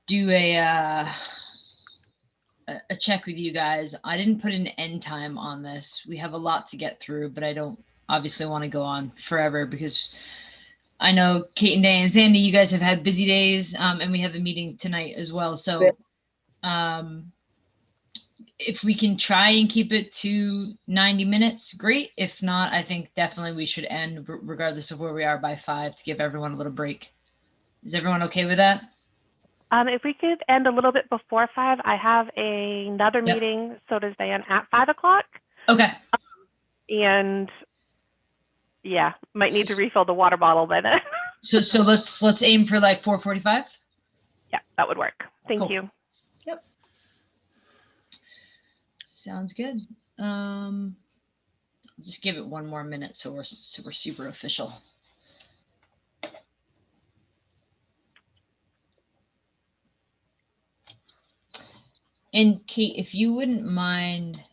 do a check with you guys. I didn't put an end time on this. We have a lot to get through, but I don't obviously want to go on forever because I know Kate and Dan and Sandy, you guys have had busy days, and we have a meeting tonight as well. So um, if we can try and keep it to 90 minutes, great. If not, I think definitely we should end regardless of where we are by 5 to give everyone a little break. Is everyone okay with that? If we could end a little bit before 5, I have another Yep. meeting, so does Diane, at 5 o'clock. Okay. And yeah, might need to refill the water bottle by then. So let's aim for like 4:45. Yeah, that would work. Thank Cool. you. Yep. Sounds good. Just give it one more minute so we're super official. And Kate, if you wouldn't mind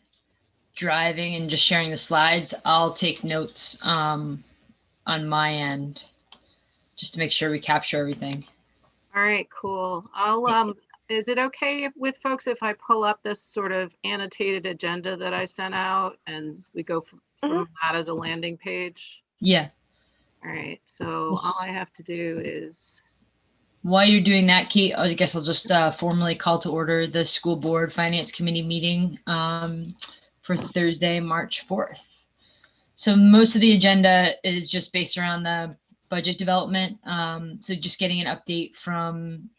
driving and just sharing the slides, I'll take notes on my end just to make sure we capture everything. All right, cool. Is it okay with folks if I pull up this sort of annotated agenda that I sent out and we go from that as a landing page? Yeah. All right, so all I have to do is. While you're doing that, Kate, I guess I'll just formally call to order the school board finance committee meeting for Thursday, March 4th. So most of the agenda is just based around the budget development. So just getting an update from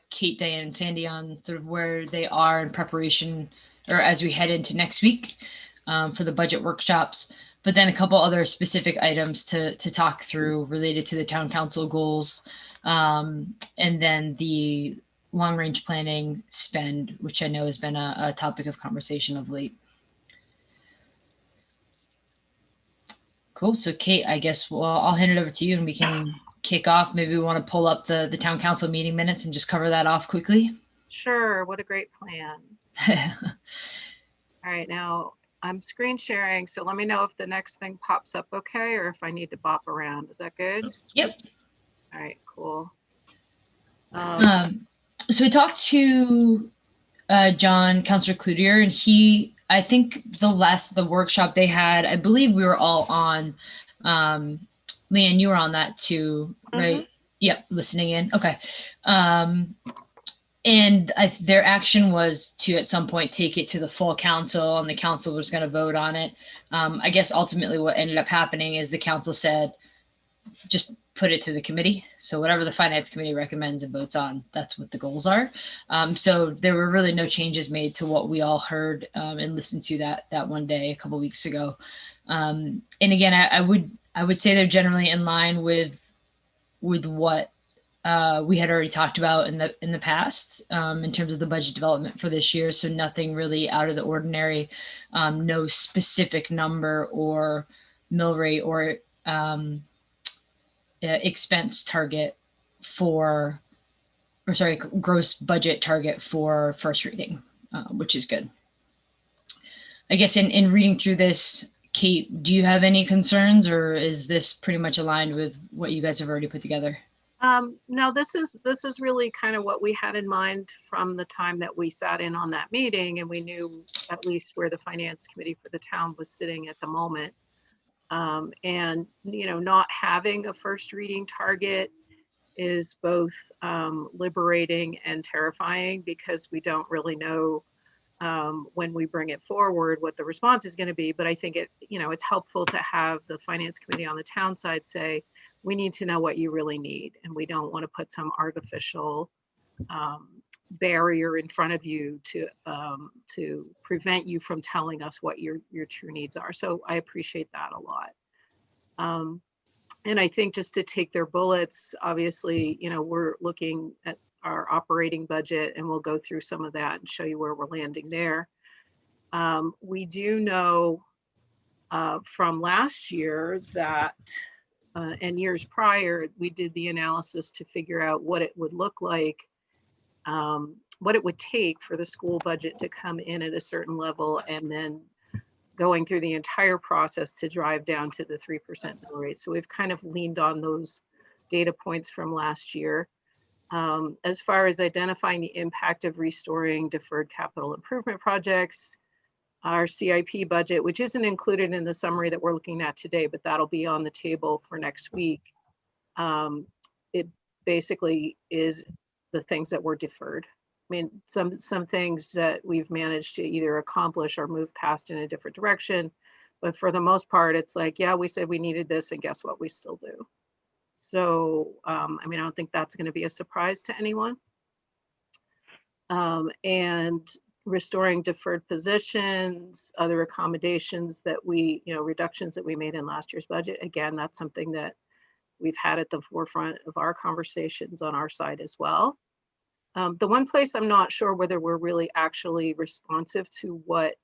Kate, Diane, and Sandy on sort of where they are in preparation or as we head into next week for the budget workshops. But then a couple other specific items to talk through related to the town council goals. And then the long range planning spend, which I know has been a topic of conversation of late. Cool. So Kate, I guess I'll hand it over to you and we can kick off. Maybe we want to pull up the town council meeting minutes and just cover that off quickly. Sure. What a great plan. All right. Now I'm screen sharing. So let me know if the next thing pops up okay, or if I need to bop around. Is that good? Yep. All right, cool. So we talked to John, Councillor Cloutier, and I think the workshop they had, I believe we were all on. Leanne, you were on that too, right? Yep, listening in. Okay. And their action was to at some point take it to the full council, and the council was going to vote on it. I guess ultimately what ended up happening is the council said, just put it to the committee. So whatever the finance committee recommends and votes on, that's what the goals are. So there were really no changes made to what we all heard and listened to that one day a couple of weeks ago. And again, I would say they're generally in line with what we had already talked about in the past in terms of the budget development for this year. So nothing really out of the ordinary, no specific number or mill rate or expense target gross budget target for first reading, which is good. I guess in reading through this, Kate, do you have any concerns, or is this pretty much aligned with what you guys have already put together? No, this is really kind of what we had in mind from the time that we sat in on that meeting, and we knew at least where the finance committee for the town was sitting at the moment. And, not having a first reading target is both liberating and terrifying, because we don't really know when we bring it forward what the response is going to be. But I think it's helpful to have the finance committee on the town side say, we need to know what you really need, and we don't want to put some artificial barrier in front of you to prevent you from telling us what your true needs are. So I appreciate that a lot. And I think just to take their bullets, obviously, we're looking at our operating budget, and we'll go through some of that and show you where we're landing there. We do know from last year that and years prior, we did the analysis to figure out what it would look like, what it would take for the school budget to come in at a certain level, and then going through the entire process to drive down to the 3% mill rate. So we've kind of leaned on those data points from last year. As far as identifying the impact of restoring deferred capital improvement projects, our CIP budget, which isn't included in the summary that we're looking at today, but that'll be on the table for next week. It basically is the things that were deferred. I mean, some things that we've managed to either accomplish or move past in a different direction. But for the most part, it's like, yeah, we said we needed this, and guess what? We still do. So, I mean, I don't think that's going to be a surprise to anyone. And restoring deferred positions, other accommodations that we, reductions that we made in last year's budget. Again, that's something that we've had at the forefront of our conversations on our side as well. The one place I'm not sure whether we're really actually responsive to what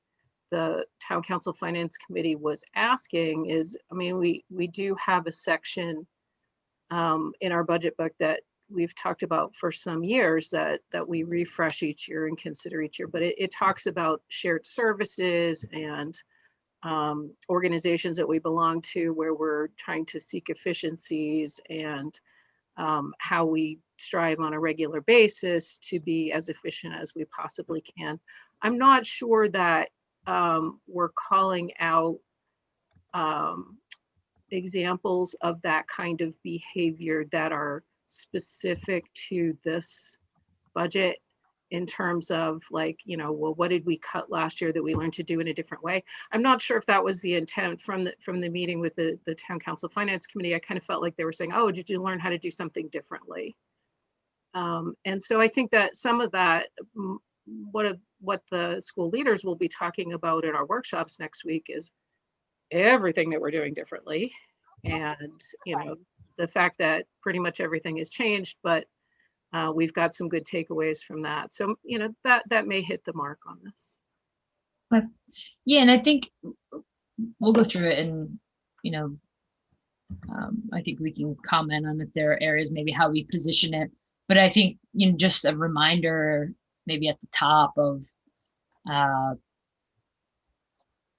the Town Council Finance Committee was asking is, I mean, we do have a section in our budget book that we've talked about for some years that we refresh each year and consider each year, but it talks about shared services and organizations that we belong to where we're trying to seek efficiencies and how we strive on a regular basis to be as efficient as we possibly can. I'm not sure that we're calling out examples of that kind of behavior that are specific to this budget in terms of like, well, what did we cut last year that we learned to do in a different way? I'm not sure if that was the intent from the meeting with the Town Council Finance Committee. I kind of felt like they were saying, oh, did you learn how to do something differently? And so I think that some of that, what the school leaders will be talking about in our workshops next week is everything that we're doing differently. And, the fact that pretty much everything has changed, but we've got some good takeaways from that. So, that may hit the mark on this. But yeah, and I think we'll go through it and, I think we can comment on if there are areas, maybe how we position it. But I think, just a reminder, maybe at the top of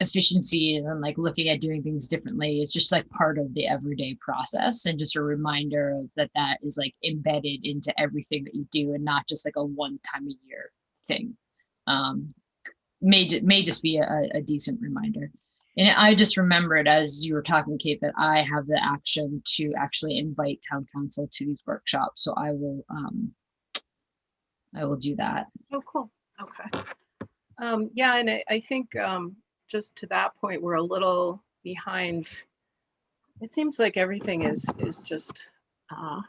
efficiencies and like looking at doing things differently is just like part of the everyday process, and just a reminder that is like embedded into everything that you do and not just like a one time a year thing. May just be a decent reminder. And I just remembered as you were talking, Kate, that I have the action to actually invite town council to these workshops. So I will do that. Oh, cool. Okay. Yeah, and I think just to that point, we're a little behind. It seems like everything is just a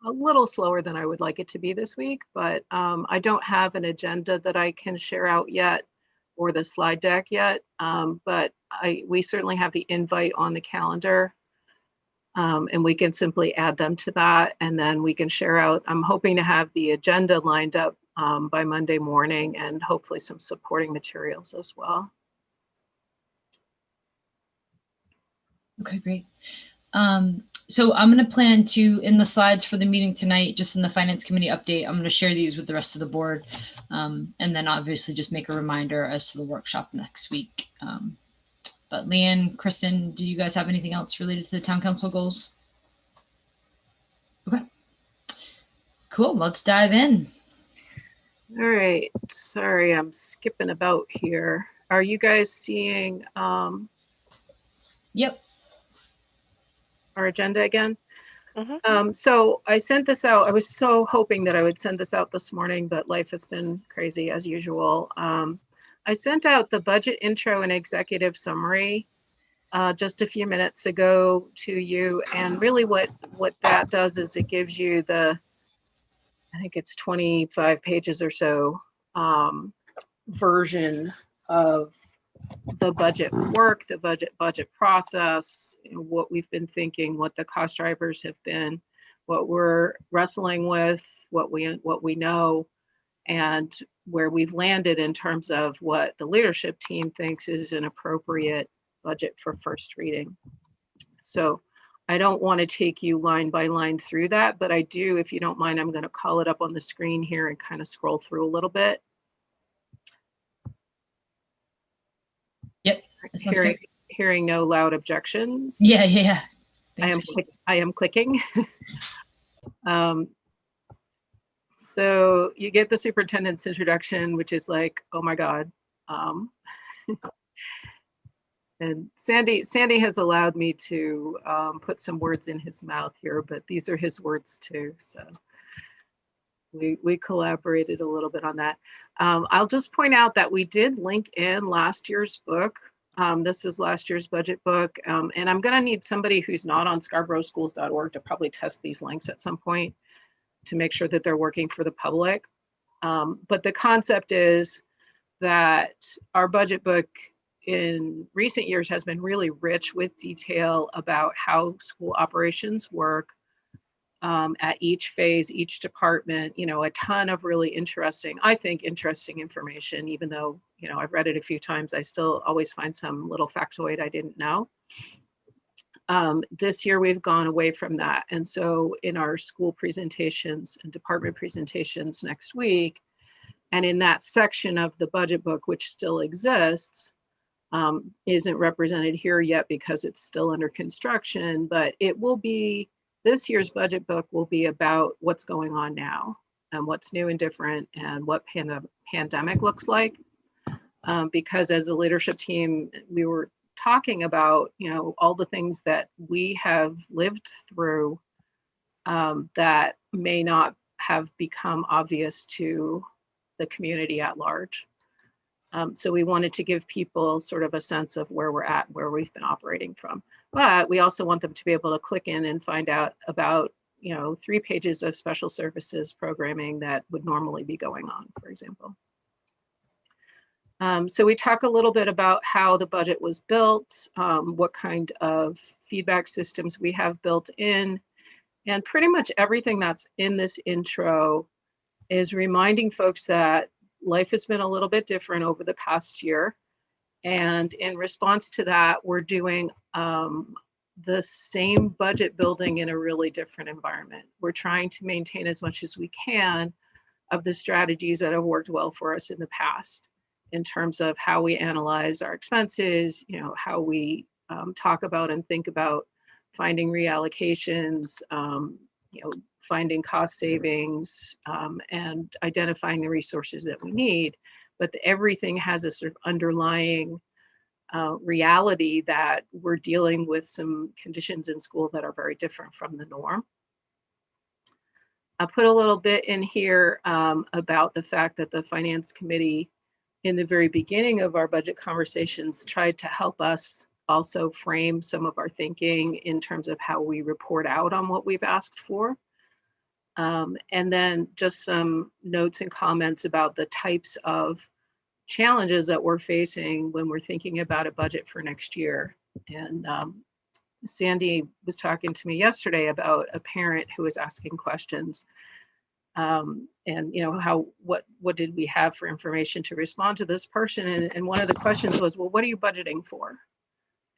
little slower than I would like it to be this week, but I don't have an agenda that I can share out yet or the slide deck yet, but we certainly have the invite on the calendar, and we can simply add them to that, and then we can share out. I'm hoping to have the agenda lined up by Monday morning, and hopefully some supporting materials as well. Okay, great. So I'm going to plan to, in the slides for the meeting tonight, just in the Finance Committee update, I'm going to share these with the rest of the board. And then obviously just make a reminder as to the workshop next week. But Leanne, Kristen, do you guys have anything else related to the town council goals? Okay. Cool, let's dive in. All right, sorry, I'm skipping about here. Are you guys seeing Yep. our agenda again? Mm-hmm. So I sent this out. I was so hoping that I would send this out this morning, but life has been crazy as usual. I sent out the budget intro and executive summary just a few minutes ago to you. And really what that does is it gives you I think it's 25 pages or so version of the budget work, the budget process, what we've been thinking, what the cost drivers have been, what we're wrestling with, what we know, and where we've landed in terms of what the leadership team thinks is an appropriate budget for first reading. So I don't want to take you line by line through that, but I do, if you don't mind, I'm going to call it up on the screen here and kind of scroll through a little bit. Yep. That sounds good. Hearing no loud objections. Yeah. Thanks, I am clicking. So you get the superintendent's introduction, which is like, oh my God. Um, and Sandy has allowed me to put some words in his mouth here, but these are his words too. So we collaborated a little bit on that. I'll just point out that we did link in last year's book. This is last year's budget book. And I'm going to need somebody who's not on scarboroughschools.org to probably test these links at some point to make sure that they're working for the public. But the concept is that our budget book in recent years has been really rich with detail about how school operations work at each phase, each department, a ton of really interesting, I think, interesting information, even though, I've read it a few times, I still always find some little factoid I didn't know. This year we've gone away from that. And so in our school presentations and department presentations next week, and in that section of the budget book, which still exists, isn't represented here yet because it's still under construction, but it will be, this year's budget book will be about what's going on now and what's new and different and what pandemic looks like. Because as a leadership team, we were talking about, all the things that we have lived through that may not have become obvious to the community at large. So we wanted to give people sort of a sense of where we're at, where we've been operating from. But we also want them to be able to click in and find out about, 3 pages of special services programming that would normally be going on, for example. So we talk a little bit about how the budget was built, what kind of feedback systems we have built in, and pretty much everything that's in this intro is reminding folks that life has been a little bit different over the past year. And in response to that, we're doing the same budget building in a really different environment. We're trying to maintain as much as we can of the strategies that have worked well for us in the past in terms of how we analyze our expenses, how we talk about and think about finding reallocations, finding cost savings, and identifying the resources that we need. But everything has a sort of underlying reality that we're dealing with some conditions in school that are very different from the norm. I'll put a little bit in here about the fact that the Finance Committee in the very beginning of our budget conversations tried to help us also frame some of our thinking in terms of how we report out on what we've asked for. And then just some notes and comments about the types of challenges that we're facing when we're thinking about a budget for next year. And Sandy was talking to me yesterday about a parent who was asking questions. And what did we have for information to respond to this person? And one of the questions was, well, what are you budgeting for?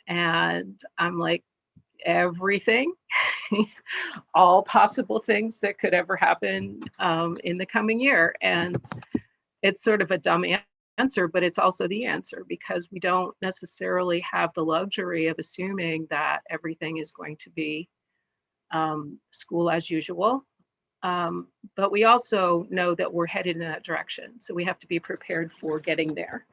And I'm like, everything, all possible things that could ever happen in the coming year. And it's sort of a dumb answer, but it's also the answer because we don't necessarily have the luxury of assuming that everything is going to be school as usual. But we also know that we're headed in that direction. So we have to be prepared for getting there.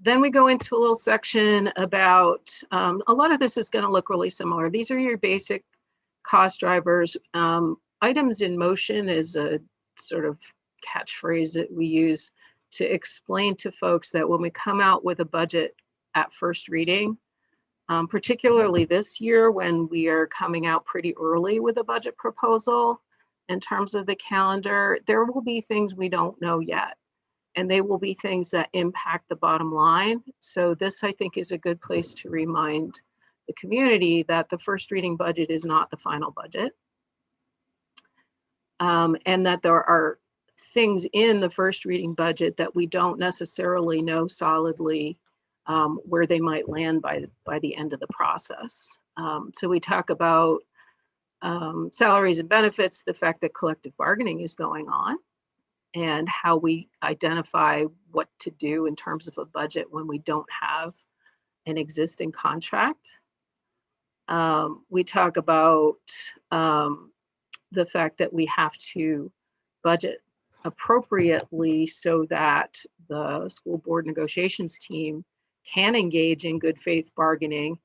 Then we go into a little section about, a lot of this is going to look really similar. These are your basic cost drivers. Items in motion is a sort of catchphrase that we use to explain to folks that when we come out with a budget at first reading, particularly this year when we are coming out pretty early with a budget proposal in terms of the calendar, there will be things we don't know yet. And they will be things that impact the bottom line. So this, I think, is a good place to remind the community that the first reading budget is not the final budget. And that there are things in the first reading budget that we don't necessarily know solidly where they might land by the end of the process. So we talk about salaries and benefits, the fact that collective bargaining is going on, and how we identify what to do in terms of a budget when we don't have an existing contract. We talk about the fact that we have to budget appropriately so that the school board negotiations team can engage in good faith bargaining,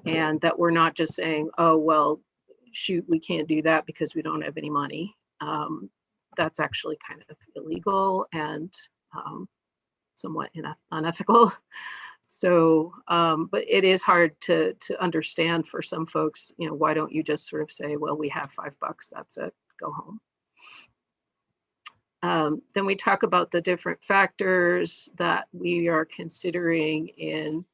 and that we're not just saying, oh, well, shoot, we can't do that because we don't have any money. That's actually kind of illegal and somewhat unethical. So, but it is hard to understand for some folks, you know, why don't you just sort of say, well, we have $5, that's it, go home. Then we talk about the different factors that we are considering in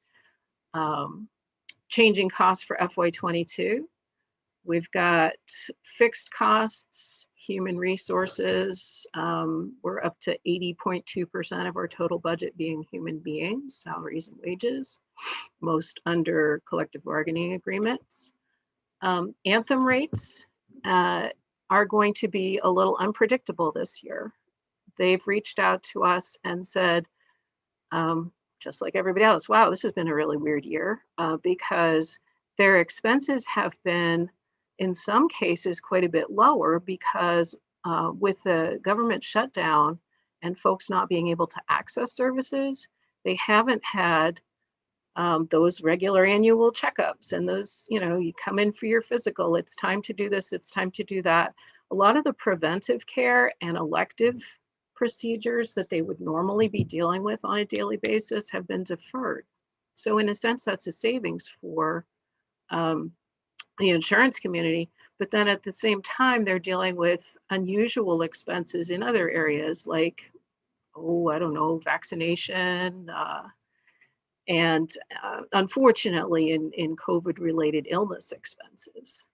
changing costs for FY22. We've got fixed costs, human resources. We're up to 80.2% of our total budget being human beings, salaries and wages, most under collective bargaining agreements. Anthem rates are going to be a little unpredictable this year. They've reached out to us and said, just like everybody else, wow, this has been a really weird year because their expenses have been, in some cases, quite a bit lower because with the government shutdown and folks not being able to access services, they haven't had those regular annual checkups and those, you know, you come in for your physical, it's time to do this, it's time to do that. A lot of the preventive care and elective procedures that they would normally be dealing with on a daily basis have been deferred. So in a sense, that's a savings for the insurance community. But then at the same time, they're dealing with unusual expenses in other areas like, oh, I don't know, vaccination, and unfortunately in COVID-related illness expenses.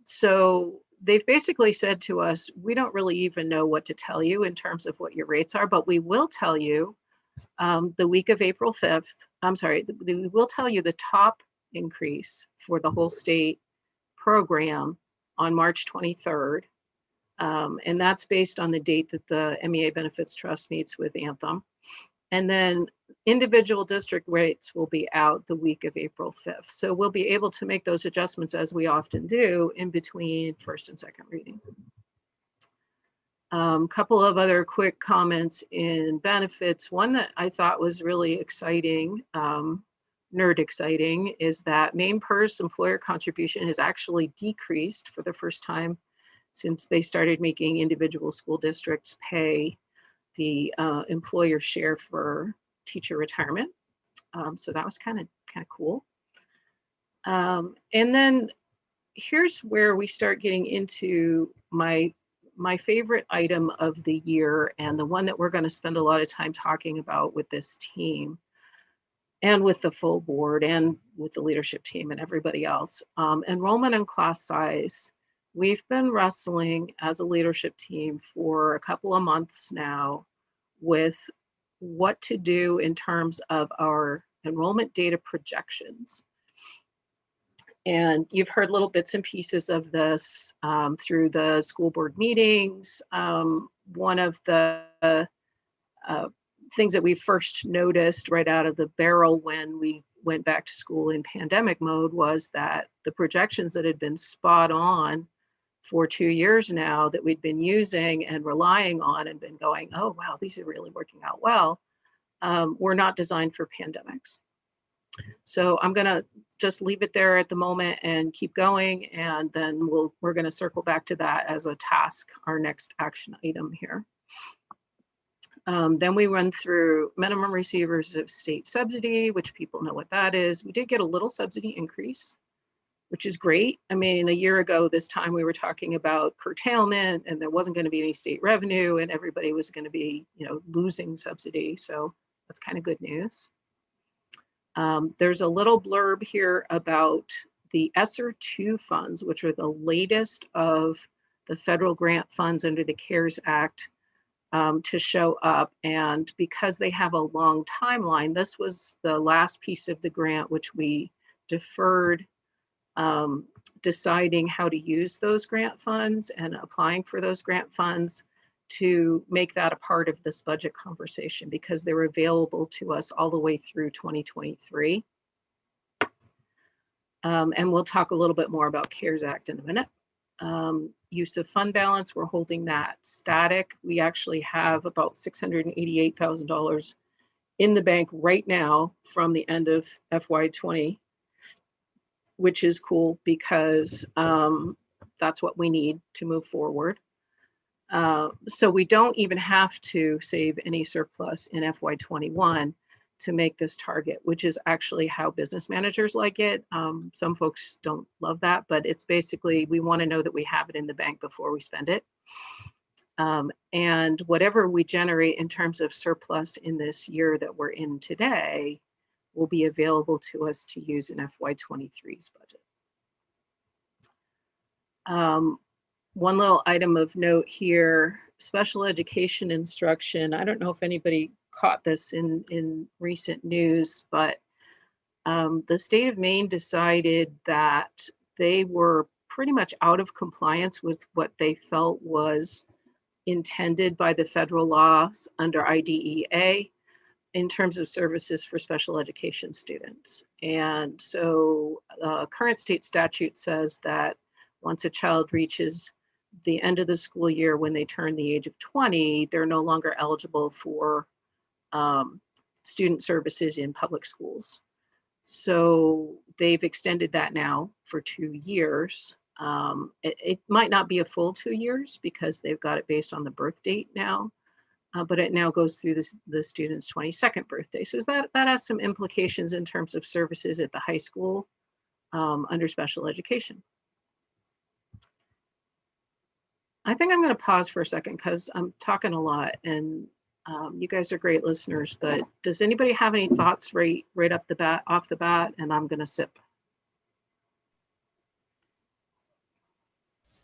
So they've basically said to us, we don't really even know what to tell you in terms of what your rates are, but we will tell you the week of April 5th, we will tell you the top increase for the whole state program on March 23rd. And that's based on the date that the MEA Benefits Trust meets with Anthem. And then individual district rates will be out the week of April 5th. So we'll be able to make those adjustments as we often do in between first and second reading. Couple of other quick comments in benefits. One that I thought was really exciting, nerd exciting, is that main purse employer contribution has actually decreased for the first time since they started making individual school districts pay the employer share for teacher retirement. So that was kind of cool. And then here's where we start getting into my favorite item of the year, and the one that we're going to spend a lot of time talking about with this team and with the full board and with the leadership team and everybody else. Enrollment and class size. We've been wrestling as a leadership team for a couple of months now with what to do in terms of our enrollment data projections. And you've heard little bits and pieces of this through the school board meetings. One of the things that we first noticed right out of the barrel when we went back to school in pandemic mode was that the projections that had been spot on for 2 years now that we'd been using and relying on and been going, oh, wow, these are really working out well, were not designed for pandemics. So I'm going to just leave it there at the moment and keep going. And then we're going to circle back to that as a task, our next action item here. Then we run through minimum receivers of state subsidy, which people know what that is. We did get a little subsidy increase, which is great. I mean, a year ago, this time we were talking about curtailment and there wasn't going to be any state revenue and everybody was going to be, losing subsidy. So that's kind of good news. There's a little blurb here about the ESSER II funds, which are the latest of the federal grant funds under the CARES Act to show up. And because they have a long timeline, this was the last piece of the grant, which we deferred deciding how to use those grant funds and applying for those grant funds to make that a part of this budget conversation because they're available to us all the way through 2023. And we'll talk a little bit more about CARES Act in a minute. use of fund balance, we're holding that static. We actually have about $688,000 in the bank right now from the end of FY20, which is cool because that's what we need to move forward. So we don't even have to save any surplus in FY21 to make this target, which is actually how business managers like it. Some folks don't love that, but it's basically, we want to know that we have it in the bank before we spend it. And whatever we generate in terms of surplus in this year that we're in today will be available to us to use in FY23's budget. One little item of note here, special education instruction. I don't know if anybody caught this in recent news, but the state of Maine decided that they were pretty much out of compliance with what they felt was intended by the federal laws under IDEA in terms of services for special education students. And so current state statute says that once a child reaches the end of the school year, when they turn the age of 20, they're no longer eligible for student services in public schools. So they've extended that now for 2 years. It might not be a full 2 years because they've got it based on the birth date now, but it now goes through the student's 22nd birthday. So that has some implications in terms of services at the high school under special education. I think I'm going to pause for a second because I'm talking a lot, and you guys are great listeners, but does anybody have any thoughts right off the bat? And I'm going to sip.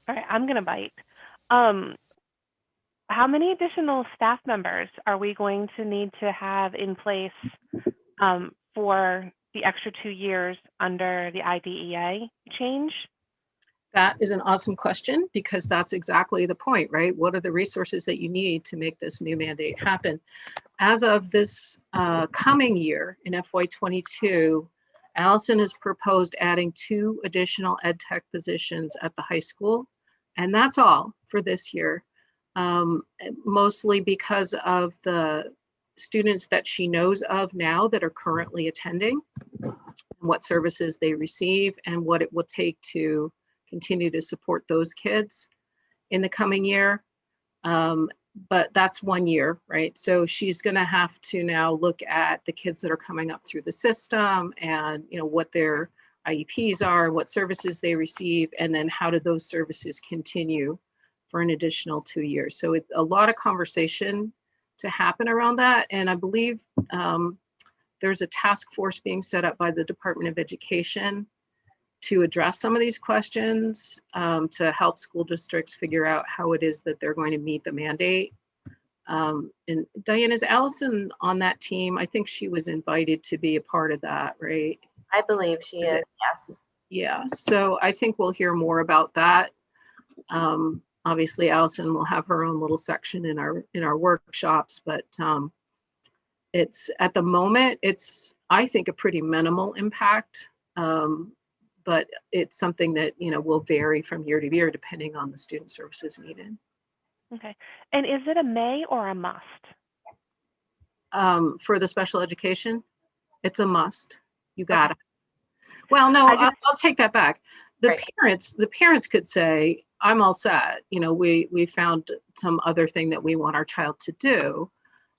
All right, I'm going to bite. How many additional staff members are we going to need to have in place for the extra 2 years under the IDEA change? That is an awesome question, because that's exactly the point, right? What are the resources that you need to make this new mandate happen? As of this coming year in FY22, Allison has proposed adding 2 additional ed tech positions at the high school. And that's all for this year, mostly because of the students that she knows of now that are currently attending, what services they receive, and what it will take to continue to support those kids in the coming year. But that's 1 year, right? So she's going to have to now look at the kids that are coming up through the system and, you know, what their IEPs are, what services they receive, and then how do those services continue for an additional 2 years. So it's a lot of conversation to happen around that. And I believe there's a task force being set up by the Department of Education to address some of these questions, to help school districts figure out how it is that they're going to meet the mandate. And Diane, is Allison on that team? I think she was invited to be a part of that, right? I believe she is, yes. Yeah, so I think we'll hear more about that. Obviously, Allison will have her own little section in our workshops, but it's at the moment, it's, I think, a pretty minimal impact. But it's something that, you know, will vary from year to year depending on the student services needed. Okay. And is it a may or a must? For the special education, it's a must. You got it. Well, no, I'll take that back. The parents could say, I'm all set. You know, we found some other thing that we want our child to do.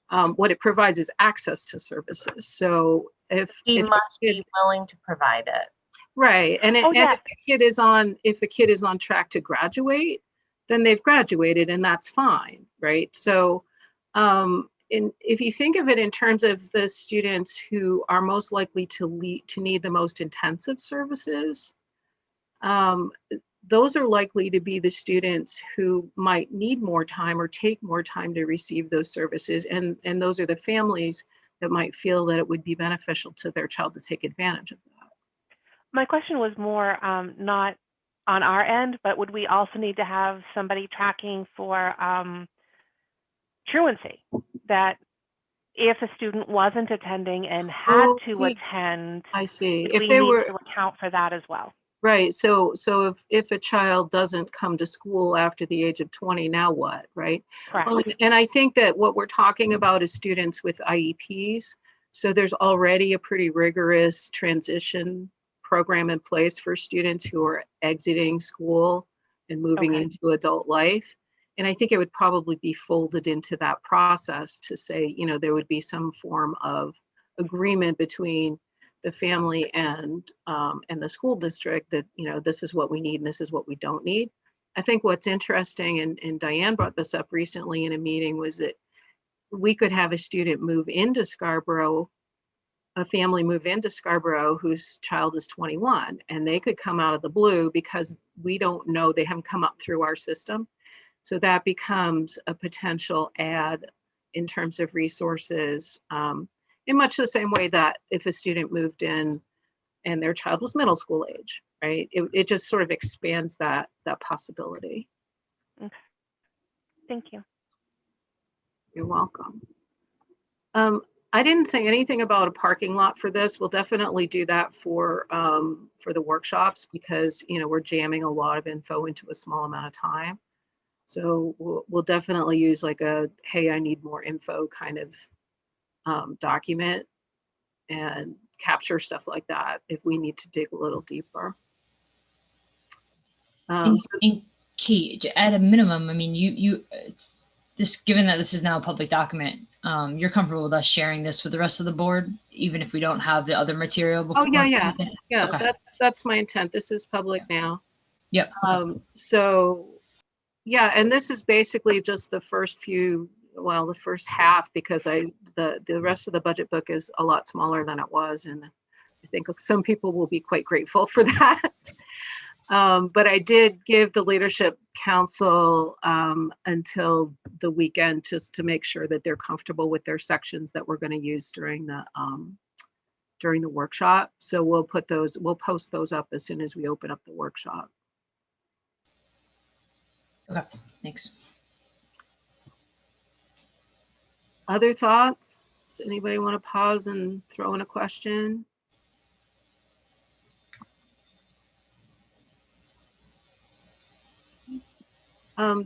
What it provides is access to services. So if he must be willing to provide it. Right. And, yeah. and if the kid is on track to graduate, then they've graduated and that's fine. Right. So if you think of it in terms of the students who are most likely to need the most intensive services, those are likely to be the students who might need more time or take more time to receive those services. And those are the families that might feel that it would be beneficial to their child to take advantage of that. My question was more not on our end, but would we also need to have somebody tracking for truancy? That if a student wasn't attending and had to attend, I see. if they were to account for that as well. Right. So if a child doesn't come to school after the age of 20, now what, right? Correct. Well, and I think that what we're talking about is students with IEPs. So there's already a pretty rigorous transition program in place for students who are exiting school and moving Okay. into adult life. And I think it would probably be folded into that process to say, you know, there would be some form of agreement between the family and the school district that, you know, this is what we need and this is what we don't need. I think what's interesting, and Diane brought this up recently in a meeting, was that we could have a student move into Scarborough, a family move into Scarborough whose child is 21, and they could come out of the blue because we don't know, they haven't come up through our system. So that becomes a potential add in terms of resources, in much the same way that if a student moved in and their child was middle school age, right? It just sort of expands that possibility. Thank you. You're welcome. I didn't say anything about a parking lot for this. We'll definitely do that for the workshops because, you know, we're jamming a lot of info into a small amount of time. So we'll definitely use like a, hey, I need more info kind of document and capture stuff like that if we need to dig a little deeper. And Kate, at a minimum, I mean, it's this, given that this is now a public document, you're comfortable with us sharing this with the rest of the board, even if we don't have the other material before? Oh, yeah. Okay. That's my intent. This is public now. Yep. So, yeah, and this is basically just the first few, well, the first half, because the rest of the budget book is a lot smaller than it was, and I think some people will be quite grateful for that. But I did give the Leadership Council until the weekend just to make sure that they're comfortable with their sections that we're going to use during the workshop. So we'll post those up as soon as we open up the workshop. Okay, thanks. Other thoughts? Anybody want to pause and throw in a question?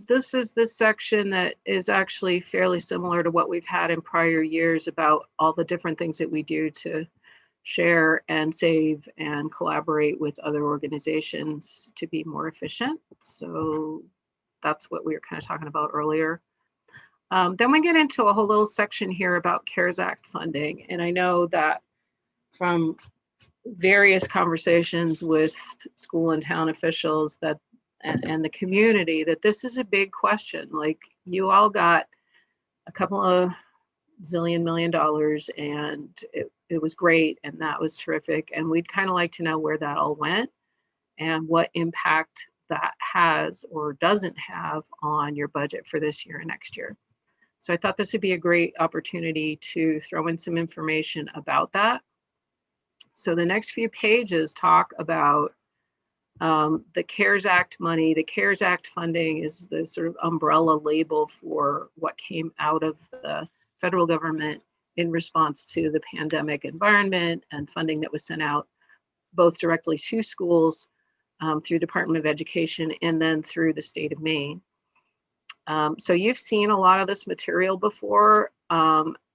This is this section that is actually fairly similar to what we've had in prior years about all the different things that we do to share and save and collaborate with other organizations to be more efficient. So that's what we were kind of talking about earlier. Then we get into a whole little section here about CARES Act funding. And I know that from various conversations with school and town officials that and the community, that this is a big question. Like, you all got a couple of $1 million and it was great, and that was terrific. And we'd kind of like to know where that all went and what impact that has or doesn't have on your budget for this year and next year. So I thought this would be a great opportunity to throw in some information about that. So the next few pages talk about the CARES Act money. The CARES Act funding is the sort of umbrella label for what came out of the federal government in response to the pandemic environment, and funding that was sent out both directly to schools through Department of Education and then through the state of Maine. So you've seen a lot of this material before,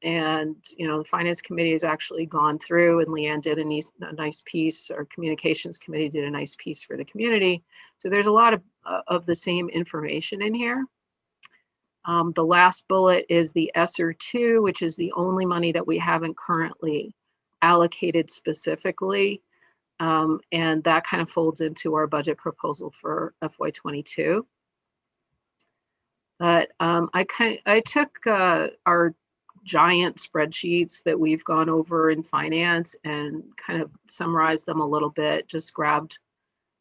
and you know, the Finance Committee has actually gone through, and Leanne did a nice piece, or Communications Committee did a nice piece for the community. So there's a lot of the same information in here. The last bullet is the ESSER 2, which is the only money that we haven't currently allocated specifically. And that kind of folds into our budget proposal for FY22. But I took our giant spreadsheets that we've gone over in finance and kind of summarized them a little bit, just grabbed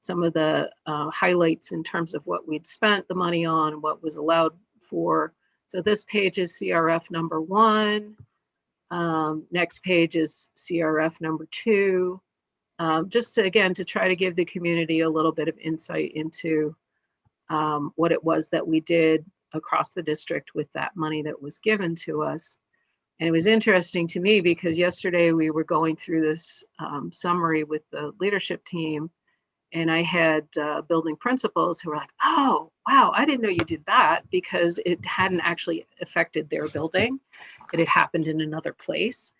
some of the highlights in terms of what we'd spent the money on, what was allowed for. So this page is CRF number 1. Next page is CRF number 2. Just to, again, to try to give the community a little bit of insight into what it was that we did across the district with that money that was given to us. And it was interesting to me because yesterday we were going through this summary with the leadership team, And I had building principals who were like, oh, wow, I didn't know you did that, because it hadn't actually affected their building. It had happened in another place.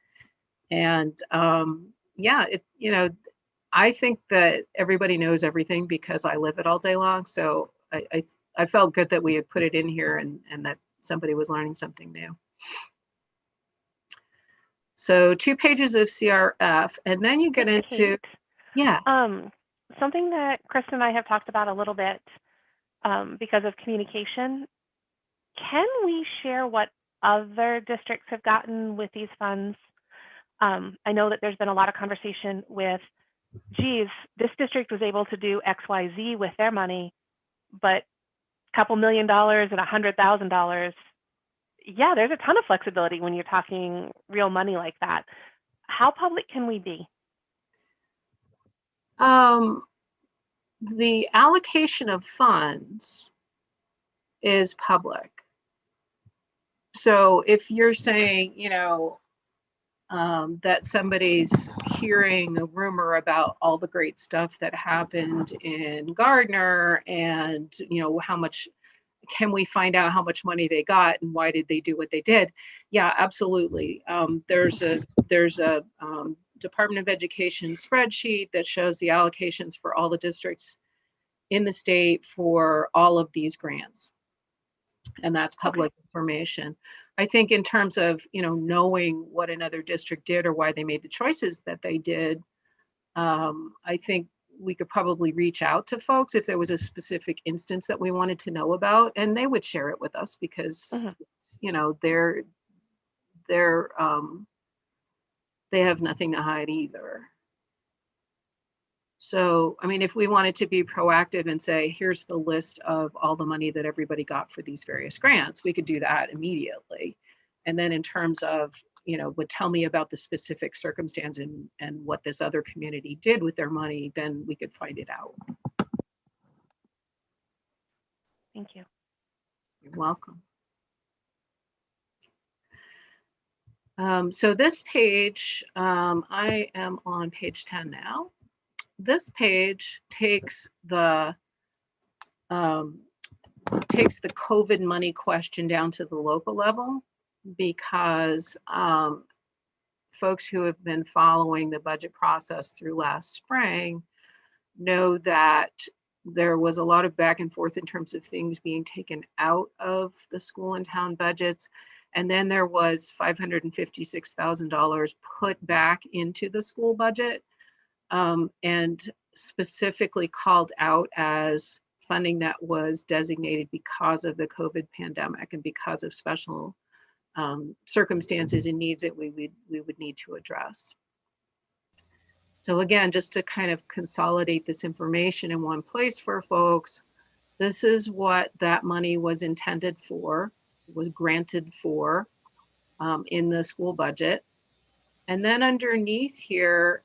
And yeah, I think that everybody knows everything because I live it all day long. So I felt good that we had put it in here, and that somebody was learning something new. So 2 pages of CRF, and then you get into, Kate, yeah. something that Kristen and I have talked about a little bit because of communication. Can we share what other districts have gotten with these funds? I know that there's been a lot of conversation with, geez, this district was able to do X, Y, Z with their money, but a couple $1 million and $100,000. Yeah, there's a ton of flexibility when you're talking real money like that. How public can we be? The allocation of funds is public. So if you're saying, that somebody's hearing a rumor about all the great stuff that happened in Gardner, and how much can we find out how much money they got and why did they do what they did? Yeah, absolutely. There's a Department of Education spreadsheet that shows the allocations for all the districts in the state for all of these grants, and that's public information. I think in terms of knowing what another district did or why they made the choices that they did, I think we could probably reach out to folks if there was a specific instance that we wanted to know about, and they would share it with us because they're they have nothing to hide either. So, I mean, if we wanted to be proactive and say, here's the list of all the money that everybody got for these various grants, we could do that immediately. And then in terms of, would tell me about the specific circumstance and what this other community did with their money, then we could find it out. Thank you. You're welcome. So this page, I am on page 10 now. This page takes the COVID money question down to the local level, because folks who have been following the budget process through last spring know that there was a lot of back and forth in terms of things being taken out of the school and town budgets. And then there was $556,000 put back into the school budget, and specifically called out as funding that was designated because of the COVID pandemic and because of special circumstances and needs that we would need to address. So again, just to kind of consolidate this information in one place for folks, this is what that money was intended for, was granted for in the school budget. And then underneath here,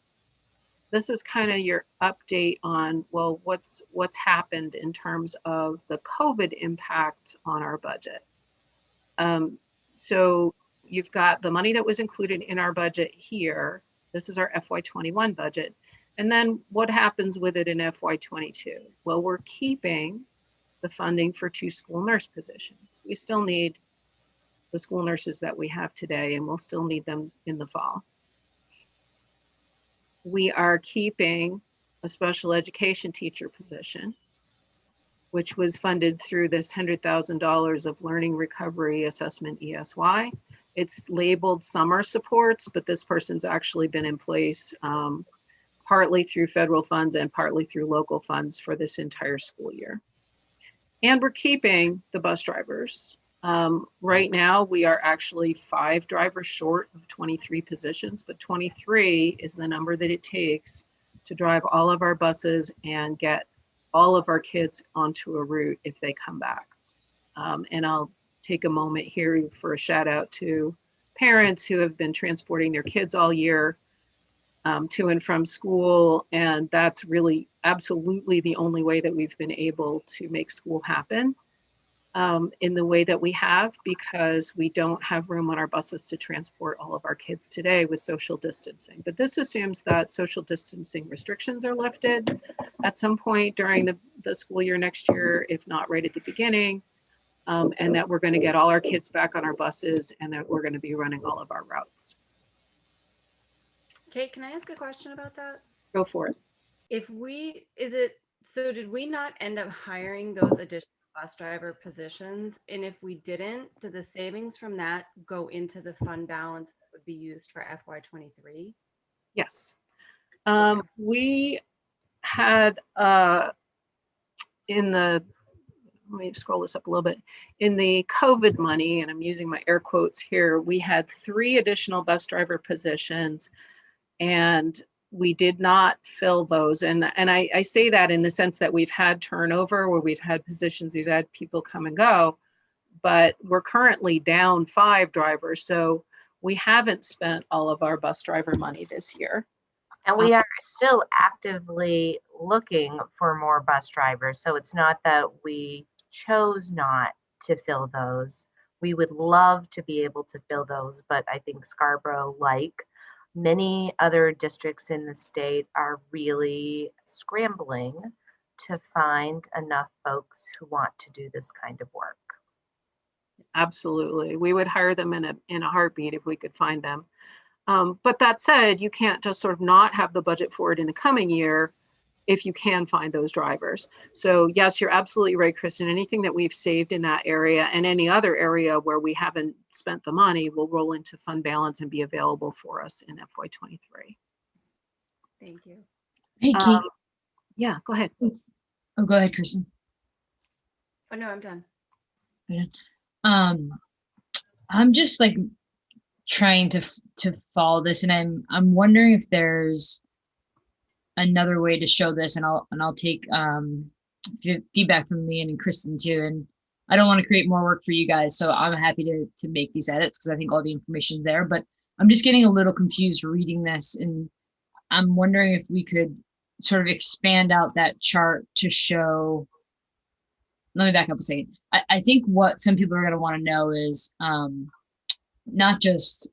this is kind of your update on, well, what's happened in terms of the COVID impact on our budget. So you've got the money that was included in our budget here. This is our FY21 budget. And then what happens with it in FY22? Well, we're keeping the funding for 2 school nurse positions. We still need the school nurses that we have today, and we'll still need them in the fall. We are keeping a special education teacher position, which was funded through this $100,000 of Learning Recovery Assessment ESY. It's labeled summer supports, but this person's actually been in place partly through federal funds and partly through local funds for this entire school year. And we're keeping the bus drivers. Right now, we are actually 5 drivers short of 23 positions, but 23 is the number that it takes to drive all of our buses and get all of our kids onto a route if they come back. And I'll take a moment here for a shout out to parents who have been transporting their kids all year to and from school. And that's really absolutely the only way that we've been able to make school happen. in the way that we have, because we don't have room on our buses to transport all of our kids today with social distancing. But this assumes that social distancing restrictions are lifted at some point during the school year next year, if not right at the beginning, and that we're going to get all our kids back on our buses and that we're going to be running all of our routes. Kate, can I ask a question about that? Go for it. So did we not end up hiring those additional bus driver positions? And if we didn't, did the savings from that go into the fund balance that would be used for FY23? Yes. We had let me scroll this up a little bit. In the COVID money, and I'm using my air quotes here, we had 3 additional bus driver positions, and we did not fill those. And I say that in the sense that we've had turnover where we've had positions, we've had people come and go, but we're currently down 5 drivers. So we haven't spent all of our bus driver money this year. And we are still actively looking for more bus drivers. So it's not that we chose not to fill those. We would love to be able to fill those, but I think Scarborough, like many other districts in the state, are really scrambling to find enough folks who want to do this kind of work. Absolutely. We would hire them in a heartbeat if we could find them. But that said, you can't just sort of not have the budget for it in the coming year if you can find those drivers. So yes, you're absolutely right, Kristen. Anything that we've saved in that area and any other area where we haven't spent the money will roll into fund balance and be available for us in FY23. Thank you. Hey, Kate. Yeah, go ahead. Oh, go ahead, Kristen. Oh, no, I'm done. I'm just like trying to follow this, and I'm wondering if there's another way to show this, and I'll take feedback from Leanne and Kristen too. And I don't want to create more work for you guys, so I'm happy to make these edits because I think all the information is there. But I'm just getting a little confused reading this, and I'm wondering if we could sort of expand out that chart to show. Let me back up a second. I think what some people are going to want to know is not just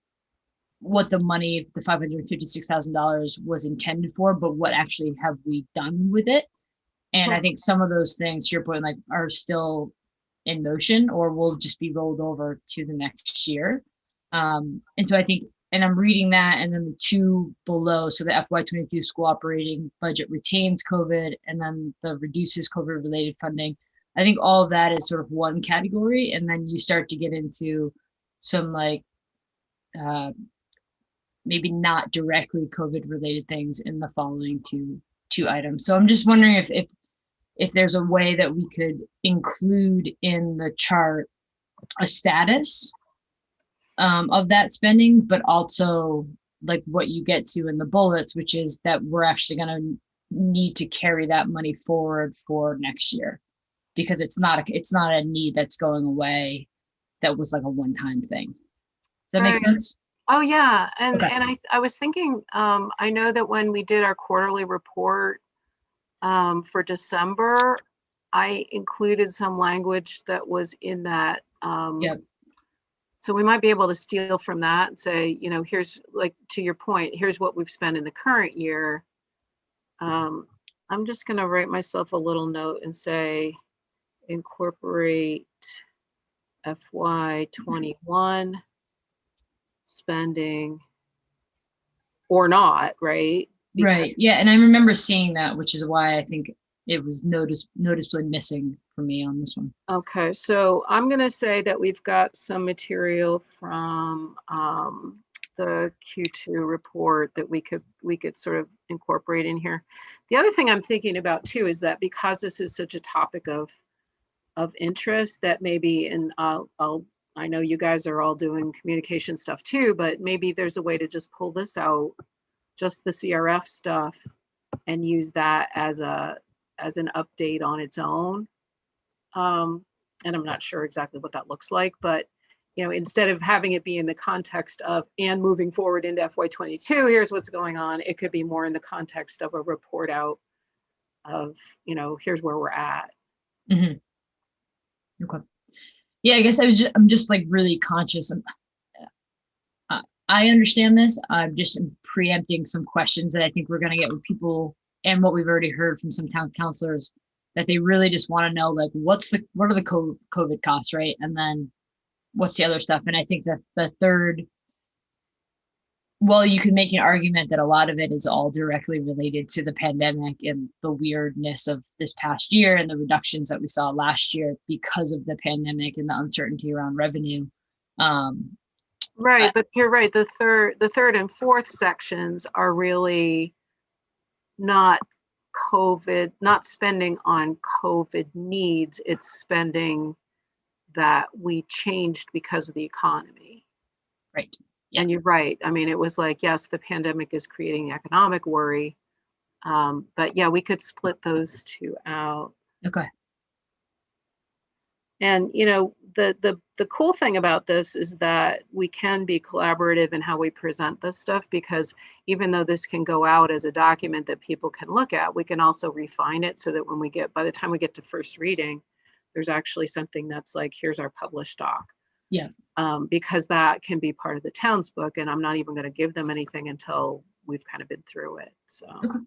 what the money, the $556,000 was intended for, but what actually have we done with it? And I think some of those things, to your point, like are still in motion or will just be rolled over to the next year. And so I think, and I'm reading that, and then the 2 below, so the FY22 school operating budget retains COVID, and then the reduces COVID related funding. I think all of that is sort of one category, and then you start to get into some like maybe not directly COVID related things in the following two items. So I'm just wondering if there's a way that we could include in the chart a status of that spending, but also like what you get to in the bullets, which is that we're actually going to need to carry that money forward for next year, because it's not a need that's going away. That was like a one-time thing. Does that make sense? Oh yeah, and Okay. and I was thinking, I know that when we did our quarterly report for December, I included some language that was in that. Yep. So we might be able to steal from that and say, you know, here's, like, to your point, here's what we've spent in the current year. I'm just going to write myself a little note and say, incorporate FY21 spending or not, right? Right. Yeah. And I remember seeing that, which is why I think it was noticeably missing for me on this one. Okay, so I'm going to say that we've got some material from the Q2 report that we could sort of incorporate in here. The other thing I'm thinking about too is that because this is such a topic of interest, that maybe, and I know you guys are all doing communication stuff too, but maybe there's a way to just pull this out, just the CRF stuff, and use that as an update on its own. And I'm not sure exactly what that looks like, but you know, instead of having it be in the context of and moving forward into FY22, here's what's going on, it could be more in the context of a report out of, you know, here's where we're at. Mm-hmm. Okay. Yeah, I guess I'm just like really conscious. I understand this. I'm just preempting some questions that I think we're going to get with people, and what we've already heard from some town councilors, that they really just want to know, like, what are the COVID costs, right? And then what's the other stuff? And I think that the third, well, you could make an argument that a lot of it is all directly related to the pandemic and the weirdness of this past year and the reductions that we saw last year because of the pandemic and the uncertainty around revenue. Right, but you're right. The third and fourth sections are really not COVID, not spending on COVID needs. It's spending that we changed because of the economy. Right. Yeah. And you're right. I mean, it was like, yes, the pandemic is creating economic worry. But yeah, we could split those two out. Okay. And you know, the cool thing about this is that we can be collaborative in how we present this stuff, because even though this can go out as a document that people can look at, we can also refine it so that by the time we get to first reading, there's actually something that's like, here's our published doc. Yeah. Because that can be part of the town's book, and I'm not even going to give them anything until we've kind of been through it. So Okay.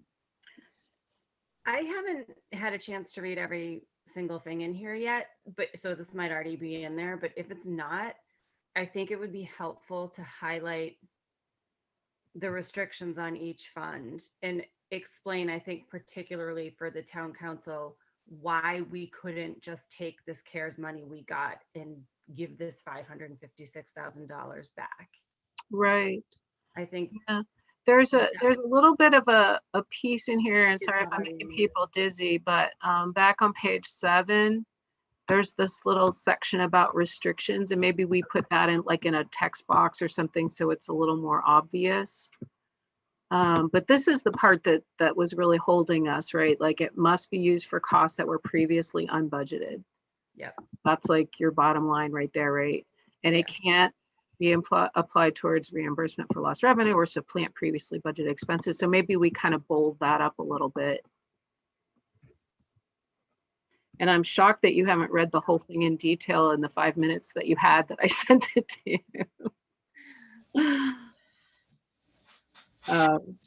I haven't had a chance to read every single thing in here yet, but so this might already be in there, but if it's not, I think it would be helpful to highlight the restrictions on each fund and explain, I think particularly for the town council, why we couldn't just take this CARES money we got and give this $556,000 back. right. I think There's a little bit of a piece in here, and It's sorry if I'm already making in people dizzy, but back on page 7, there's this little section about restrictions, and maybe we put that in like in a text box or something so it's a little more obvious. But this is the part that was really holding us, right? Like, it must be used for costs that were previously unbudgeted. Yep. That's like your bottom line right there, right? And it can't be applied towards reimbursement for lost revenue or supplant previously budgeted expenses. So maybe we kind of bold that up a little bit. And I'm shocked that you haven't read the whole thing in detail in the 5 minutes that you had that I sent it to you.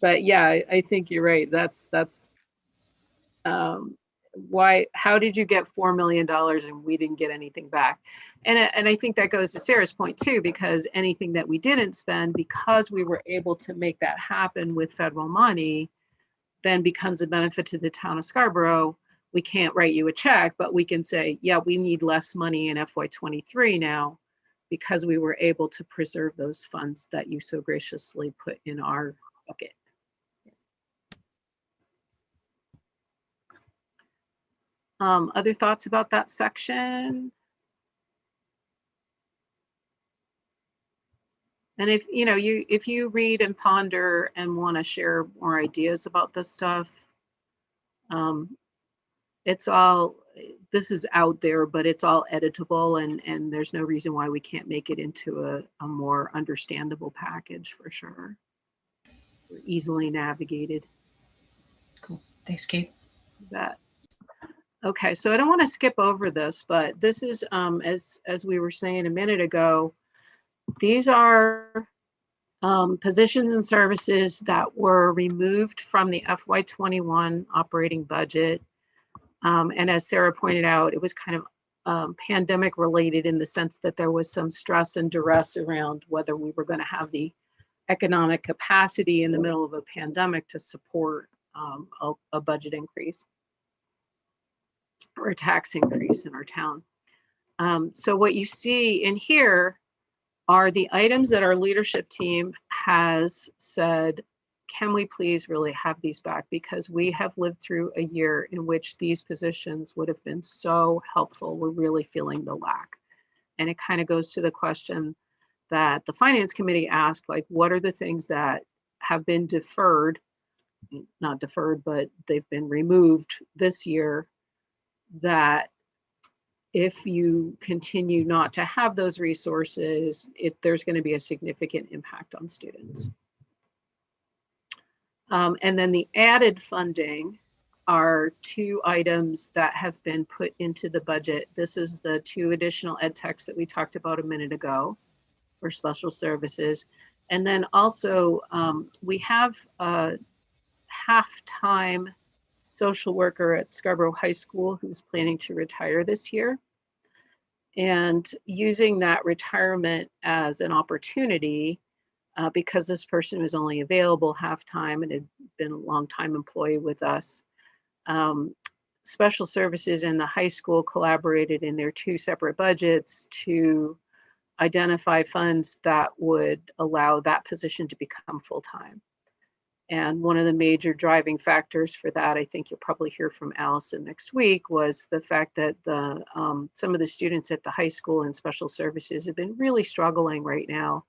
But yeah, I think you're right. That's why, how did you get $4 million and we didn't get anything back? And I think that goes to Sarah's point too, because anything that we didn't spend, because we were able to make that happen with federal money, then becomes a benefit to the town of Scarborough. We can't write you a check, but we can say, yeah, we need less money in FY23 now because we were able to preserve those funds that you so graciously put in our bucket. Other thoughts about that section? And if you read and ponder and want to share more ideas about this stuff, this is out there, but it's all editable, and there's no reason why we can't make it into a more understandable package for sure. Easily navigated. Cool. Thanks, Kate. That. Okay, so I don't want to skip over this, but this is, as we were saying a minute ago, these are positions and services that were removed from the FY21 operating budget. And as Sarah pointed out, it was kind of pandemic related in the sense that there was some stress and duress around whether we were going to have the economic capacity in the middle of a pandemic to support a budget increase or a tax increase in our town. So what you see in here are the items that our leadership team has said, can we please really have these back? Because we have lived through a year in which these positions would have been so helpful. We're really feeling the lack. And it kind of goes to the question that the finance committee asked, like, what are the things that have been deferred, not deferred, but they've been removed this year, that if you continue not to have those resources, there's going to be a significant impact on students. And then the added funding are two items that have been put into the budget. This is the 2 additional ed techs that we talked about a minute ago for special services. And then also we have a half-time social worker at Scarborough High School who's planning to retire this year. And using that retirement as an opportunity, because this person was only available half-time and had been a long-time employee with us, special services and the high school collaborated in their 2 separate budgets to identify funds that would allow that position to become full-time. And one of the major driving factors for that, I think you'll probably hear from Allison next week, was the fact that some of the students at the high school and special services have been really struggling right now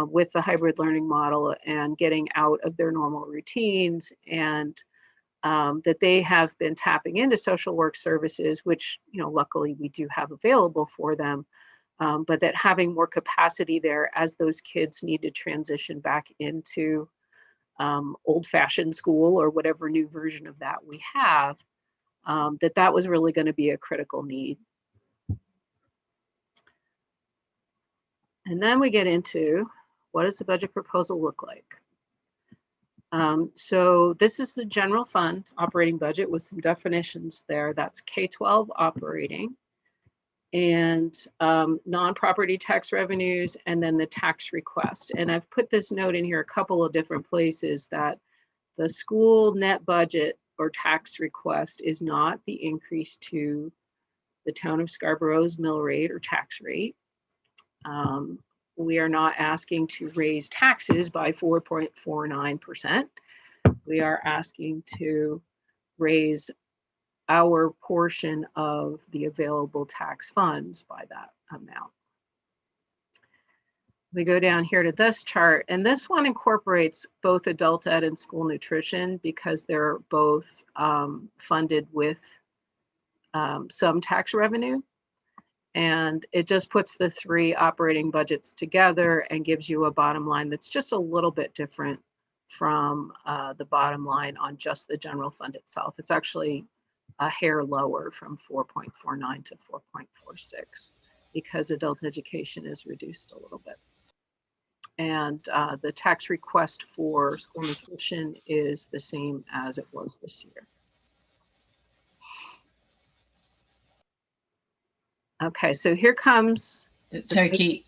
with the hybrid learning model and getting out of their normal routines, and that they have been tapping into social work services, which, luckily we do have available for them, but that having more capacity there as those kids need to transition back into old-fashioned school or whatever new version of that we have, that was really going to be a critical need. And then we get into, what does the budget proposal look like? So this is the general fund operating budget with some definitions there. That's K-12 operating and non-property tax revenues, and then the tax request. And I've put this note in here a couple of different places that the school net budget or tax request is not the increase to the town of Scarborough's mill rate or tax rate. We are not asking to raise taxes by 4.49%. We are asking to raise our portion of the available tax funds by that amount. We go down here to this chart, and this one incorporates both adult ed and school nutrition because they're both funded with some tax revenue. And it just puts the 3 operating budgets together and gives you a bottom line that's just a little bit different from the bottom line on just the general fund itself. It's actually a hair lower from 4.49 to 4.46 because adult education is reduced a little bit. And the tax request for school nutrition is the same as it was this year. Okay, so here comes. Sorry, Kate.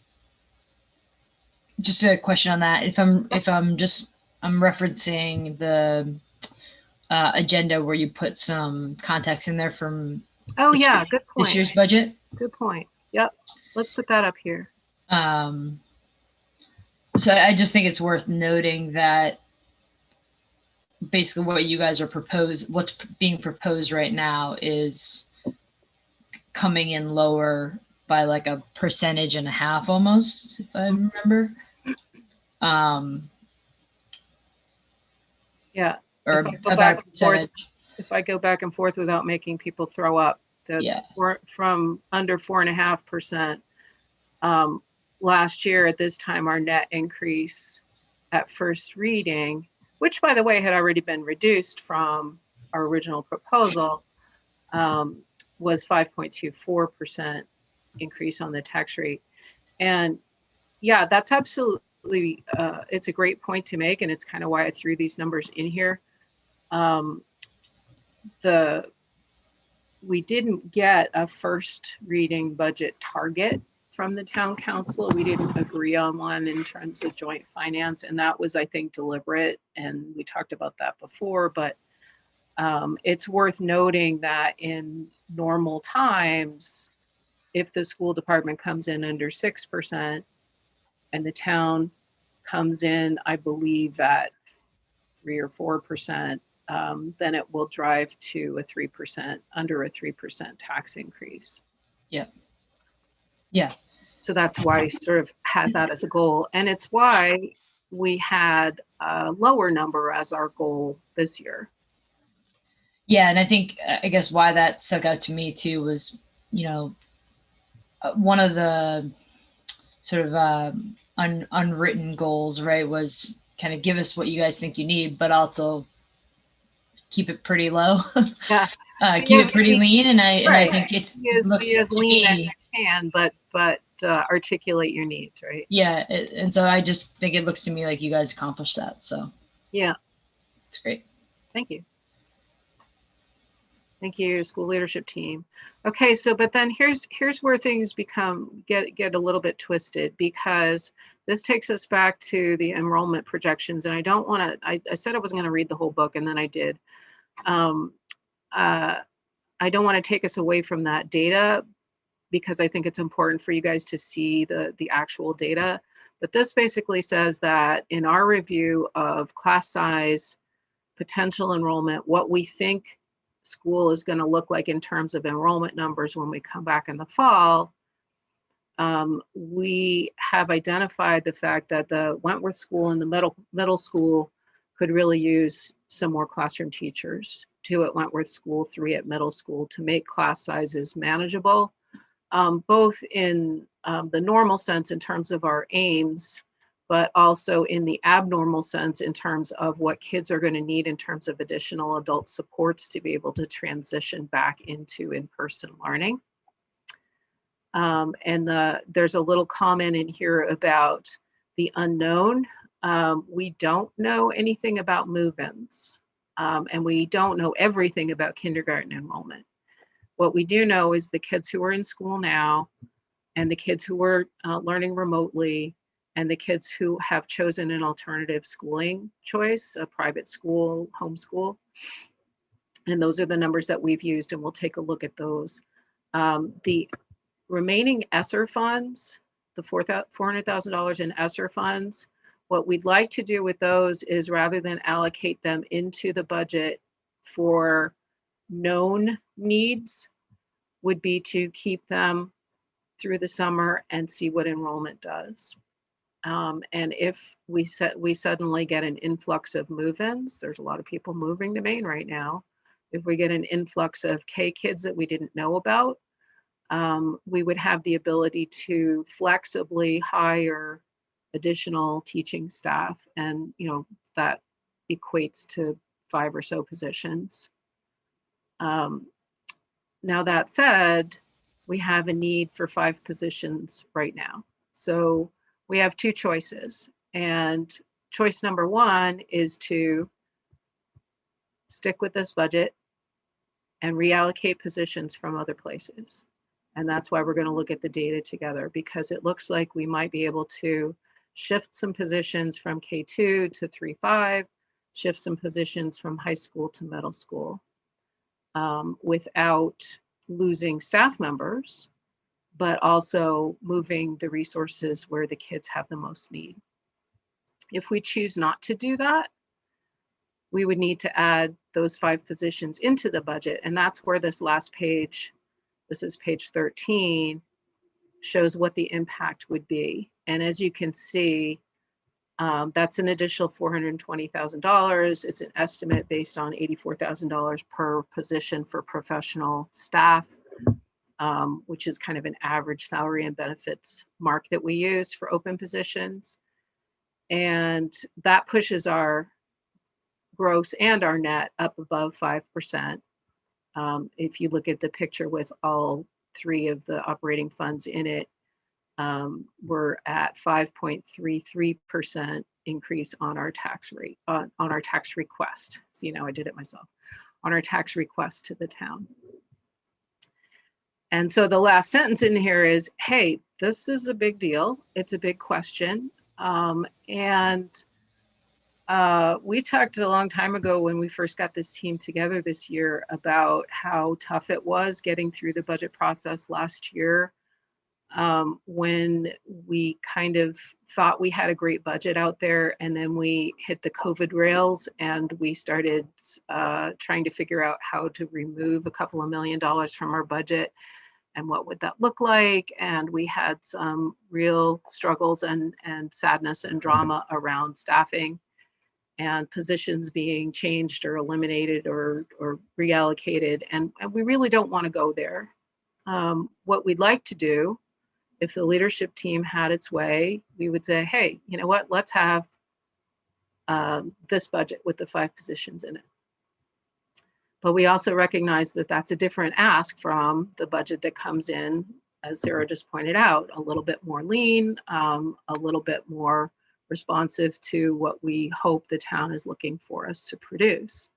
Just a question on that. If I'm referencing the agenda where you put some context in there from. Oh yeah, good point. This year's budget. Good point. Yep. Let's put that up here. So I just think it's worth noting that basically what you guys are what's being proposed right now is coming in lower by like 1.5% almost, if I remember. Yeah. Or about a percentage. If I go back and forth without making people throw up, from under 4.5%. Last year at this time, our net increase at first reading, which by the way had already been reduced from our original proposal, was 5.24% increase on the tax rate. And yeah, that's absolutely, it's a great point to make, and it's kind of why I threw these numbers in here. We didn't get a first reading budget target from the town council. We didn't agree on one in terms of joint finance, and that was, I think, deliberate, and we talked about that before, but it's worth noting that in normal times, if the school department comes in under 6% and the town comes in, I believe, at 3 or 4%, then it will drive to a 3%, under a 3% tax increase. Yeah. Yeah. So that's why I sort of had that as a goal. And it's why we had a lower number as our goal this year. Yeah. And I guess why that stuck out to me too was, one of the sort of unwritten goals, right, was kind of give us what you guys think you need, but also keep it pretty low. Yeah. Keep it pretty lean, and I Right. think it Be as looks to lean as me. you can, but articulate your needs, right? Yeah, and so I just think it looks to me like you guys accomplished that. So Yeah. it's great. Thank you. Thank you, school leadership team. Okay, so but then here's where things get a little bit twisted, because this takes us back to the enrollment projections, and I don't want to. I said I wasn't going to read the whole book, and then I did. I don't want to take us away from that data, because I think it's important for you guys to see the actual data. But this basically says that in our review of class size, potential enrollment, what we think school is going to look like in terms of enrollment numbers when we come back in the fall, we have identified the fact that the Wentworth School and the middle school could really use some more classroom teachers, 2 at Wentworth School, 3 at middle school, to make class sizes manageable, both in the normal sense in terms of our aims, but also in the abnormal sense in terms of what kids are going to need in terms of additional adult supports to be able to transition back into in-person learning. And there's a little comment in here about the unknown. We don't know anything about move-ins, and we don't know everything about kindergarten enrollment. What we do know is the kids who are in school now, and the kids who are learning remotely, and the kids who have chosen an alternative schooling choice, a private school, homeschool. And those are the numbers that we've used, and we'll take a look at those. The remaining ESSER funds, the $400,000 in ESSER funds, what we'd like to do with those is, rather than allocate them into the budget for known needs, would be to keep them through the summer and see what enrollment does. And if we suddenly get an influx of move-ins, there's a lot of people moving to Maine right now. If we get an influx of K kids that we didn't know about, we would have the ability to flexibly hire additional teaching staff, and that equates to 5 or so positions. Now that said, we have a need for 5 positions right now. So we have 2 choices, and choice number 1 is to stick with this budget and reallocate positions from other places. And that's why we're going to look at the data together, because it looks like we might be able to shift some positions from K2 to 3-5, shift some positions from high school to middle school, without losing staff members, but also moving the resources where the kids have the most need. If we choose not to do that, we would need to add those 5 positions into the budget. And that's where this last page, this is page 13, shows what the impact would be. And as you can see, that's an additional $420,000. It's an estimate based on $84,000 per position for professional staff, which is kind of an average salary and benefits mark that we use for open positions. And that pushes our gross and our net up above 5%. If you look at the picture with all 3 of the operating funds in it, we're at 5.33% increase on our tax rate, on our tax request. See, now I did it myself, on our tax request to the town. And so the last sentence in here is, hey, this is a big deal. It's a big question. We talked a long time ago when we first got this team together this year about how tough it was getting through the budget process last year, when we kind of thought we had a great budget out there, and then we hit the COVID rails and we started trying to figure out how to remove a couple of $1 million from our budget, and what would that look like. And we had some real struggles and sadness and drama around staffing and positions being changed or eliminated or reallocated. And we really don't want to go there. What we'd like to do, if the leadership team had its way, we would say, hey, you know what, let's have this budget with the 5 positions in it. But we also recognize that that's a different ask from the budget that comes in, as Sarah just pointed out, a little bit more lean, a little bit more responsive to what we hope the town is looking for us to produce.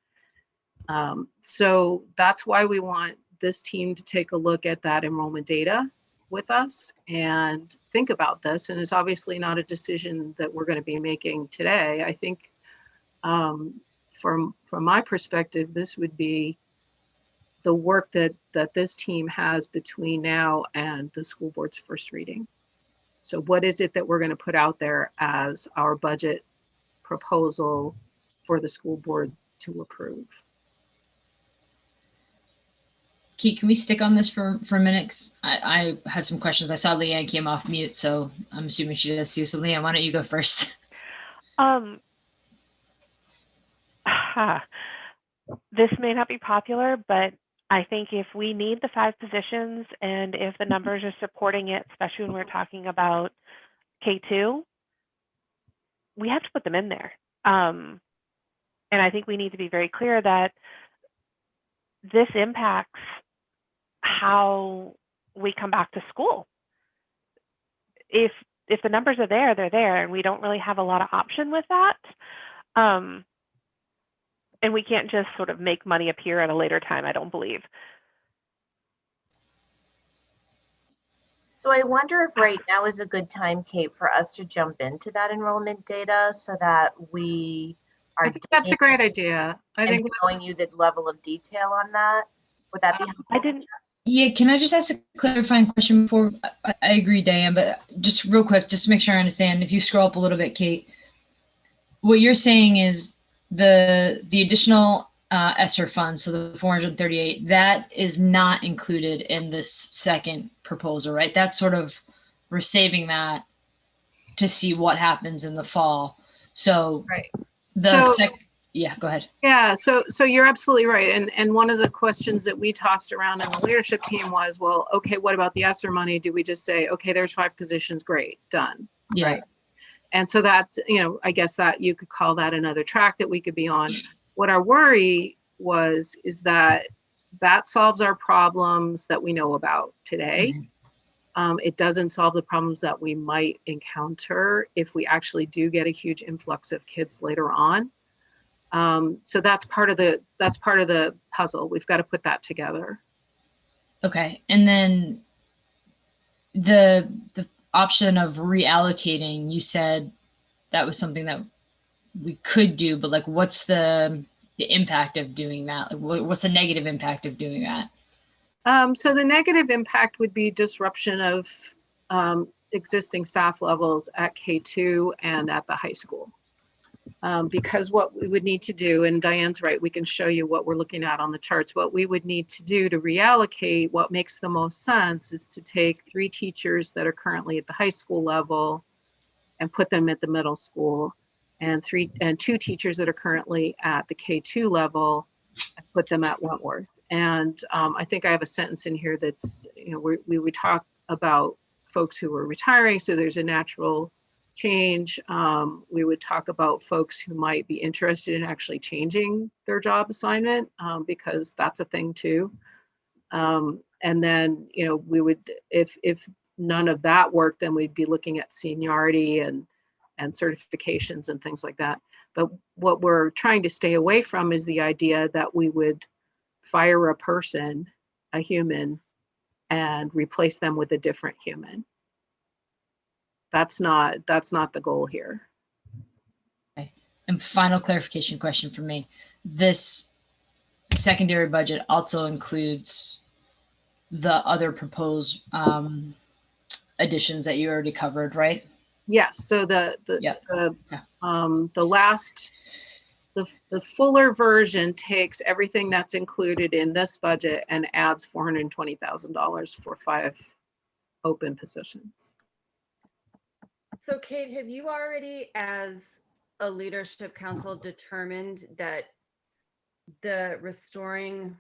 So that's why we want this team to take a look at that enrollment data with us and think about this. And it's obviously not a decision that we're going to be making today. I think from my perspective, this would be the work that this team has between now and the school board's first reading. So what is it that we're going to put out there as our budget proposal for the school board to approve? Kate, can we stick on this for a minute? 'Cause I had some questions. I saw Leanne came off mute, so I'm assuming she does too. So Leanne, why don't you go first? This may not be popular, but I think if we need the 5 positions and if the numbers are supporting it, especially when we're talking about K2, we have to put them in there. And I think we need to be very clear that this impacts how we come back to school. If the numbers are there, they're there, and we don't really have a lot of option with that. And we can't just sort of make money appear at a later time, I don't believe. So I wonder if right now is a good time, Kate, for us to jump into that enrollment data so that we are. I think that's a great idea. I think showing you the level of detail on that. Would that be helpful? I didn't. Yeah, can I just ask a clarifying question before? I agree, Diane, but just real quick, just to make sure I understand. If you scroll up a little bit, Kate, what you're saying is the additional ESSER funds, so the 438, that is not included in this second proposal, right? That's sort of, we're saving that to see what happens in the fall. So right. Yeah, go ahead. Yeah, so you're absolutely right. And one of the questions that we tossed around in the leadership team was, well, okay, what about the ESSER money? Do we just say, okay, there's 5 positions, great, done? Yeah. Right. And so that's, I guess that you could call that another track that we could be on. What our worry is that solves our problems that we know about today. Mm-hmm. It doesn't solve the problems that we might encounter if we actually do get a huge influx of kids later on. So that's part of the puzzle. We've got to put that together. Okay. And then the option of reallocating, you said that was something that we could do, but like, what's the impact of doing that? Like, what's the negative impact of doing that? So the negative impact would be disruption of existing staff levels at K2 and at the high school. Because what we would need to do, and Diane's right, we can show you what we're looking at on the charts. What we would need to do to reallocate, what makes the most sense is to take 3 teachers that are currently at the high school level and put them at the middle school, and 2 teachers that are currently at the K2 level and put them at Wentworth. And I think I have a sentence in here that's, we would talk about folks who are retiring, so there's a natural change. We would talk about folks who might be interested in actually changing their job assignment, because that's a thing too. And then, we would, if none of that worked, then we'd be looking at seniority and certifications and things like that. But what we're trying to stay away from is the idea that we would fire a person, a human, and replace them with a different human. That's not the goal here. Okay. And final clarification question for me. This secondary budget also includes the other proposed additions that you already covered, right? Yes. So the fuller version takes everything that's included in this budget and adds $420,000 for 5 open positions. So Kate, have you already, as a leadership council, determined that the restoring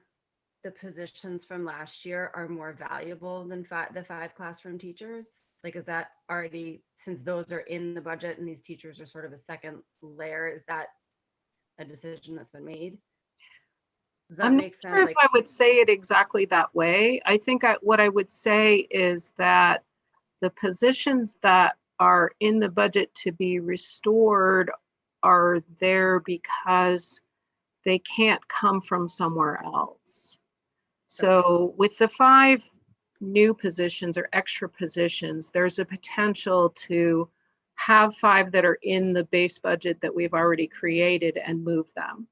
the positions from last year are more valuable than the 5 classroom teachers? Like, is that already, since those are in the budget and these teachers are sort of a second layer, is that a decision that's been made? Does that I'm not make sure sense? if Like, I would say it exactly that way. I think what I would say is that the positions that are in the budget to be restored are there because they can't come from somewhere else. So with the 5 new positions or extra positions, there's a potential to have 5 that are in the base budget that we've already created and move them.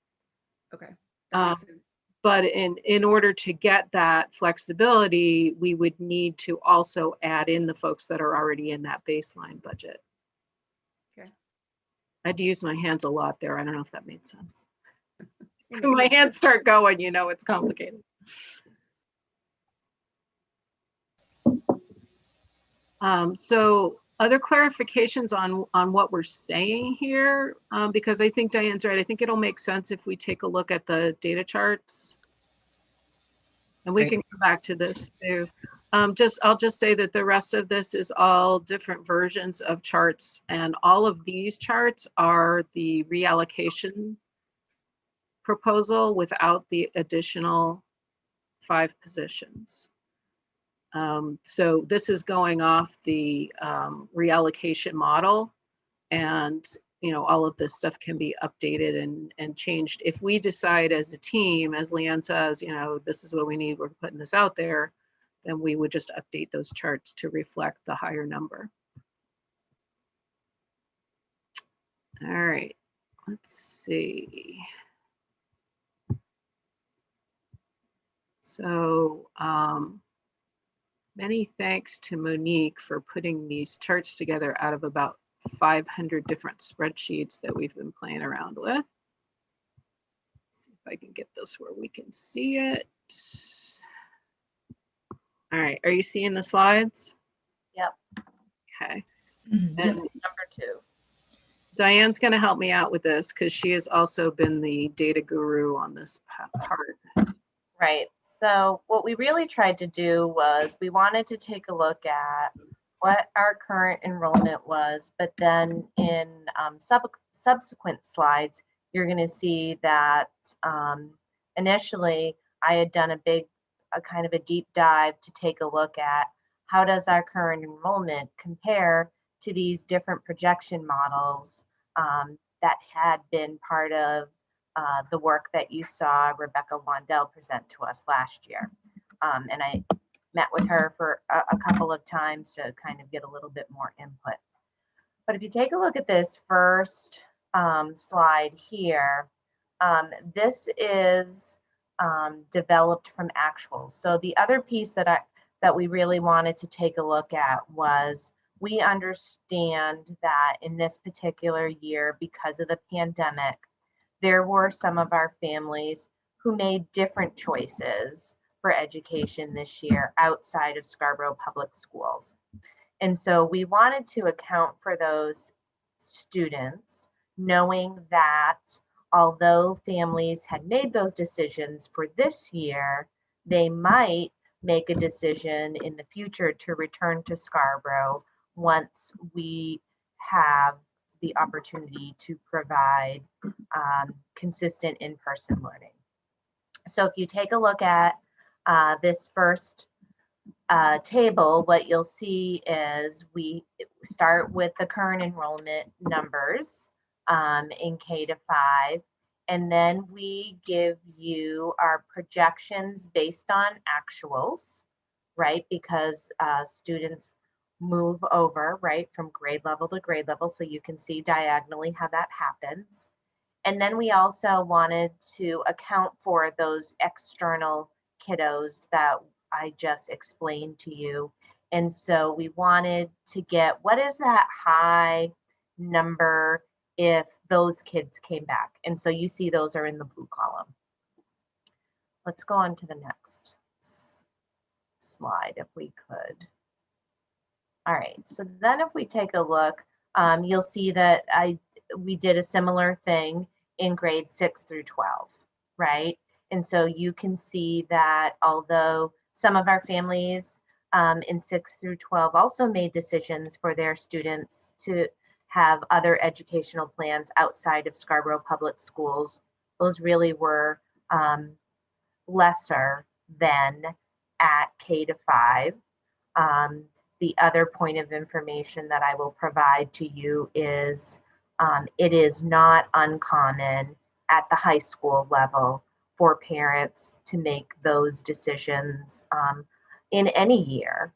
okay. That makes sense. But in order to get that flexibility, we would need to also add in the folks that are already in that baseline budget. Okay. I'd use my hands a lot there. I don't know if that made sense. It When my makes sense. hands start going, you know, it's complicated. So other clarifications on what we're saying here, because I think Diane's right. I think it'll make sense if we take a look at the data charts. And we Great. can come back to this too. I'll just say that the rest of this is all different versions of charts, and all of these charts are the reallocation proposal without the additional 5 positions. So this is going off the reallocation model, and you know, all of this stuff can be updated and changed. If we decide as a team, as Leanne says, you know, this is what we need, we're putting this out there, then we would just update those charts to reflect the higher number. All right, let's see. So many thanks to Monique for putting these charts together out of about 500 different spreadsheets that we've been playing around with. Let's see if I can get this where we can see it. All right, are you seeing the slides? Yep. Okay. Mhm. And Number 2. Diane's going to help me out with this because she has also been the data guru on this part. Right. So what we really tried to do was we wanted to take a look at what our current enrollment was, but then in subsequent slides, you're going to see that initially I had done a kind of a deep dive to take a look at how does our current enrollment compare to these different projection models that had been part of the work that you saw Rebecca Wandell present to us last year. And I met with her for a couple of times to kind of get a little bit more input. But if you take a look at this first slide here, this is developed from actuals. So the other piece that we really wanted to take a look at was we understand that in this particular year, because of the pandemic, there were some of our families who made different choices for education this year outside of Scarborough Public Schools. And so we wanted to account for those students, knowing that although families had made those decisions for this year, they might make a decision in the future to return to Scarborough once we have the opportunity to provide consistent in-person learning. So if you take a look at this first table, what you'll see is we start with the current enrollment numbers in K to 5, and then we give you our projections based on actuals, right? Because students move over, right, from grade level to grade level, so you can see diagonally how that happens. And then we also wanted to account for those external kiddos that I just explained to you. And so we wanted to get what is that high number if those kids came back. And so you see those are in the blue column. Let's go on to the next slide if we could. All right, so then if we take a look, you'll see that we did a similar thing in grade 6 through 12, right? And so you can see that although some of our families in 6 through 12 also made decisions for their students to have other educational plans outside of Scarborough Public Schools, those really were lesser than at K to 5. The other point of information that I will provide to you is it is not uncommon at the high school level for parents to make those decisions in any year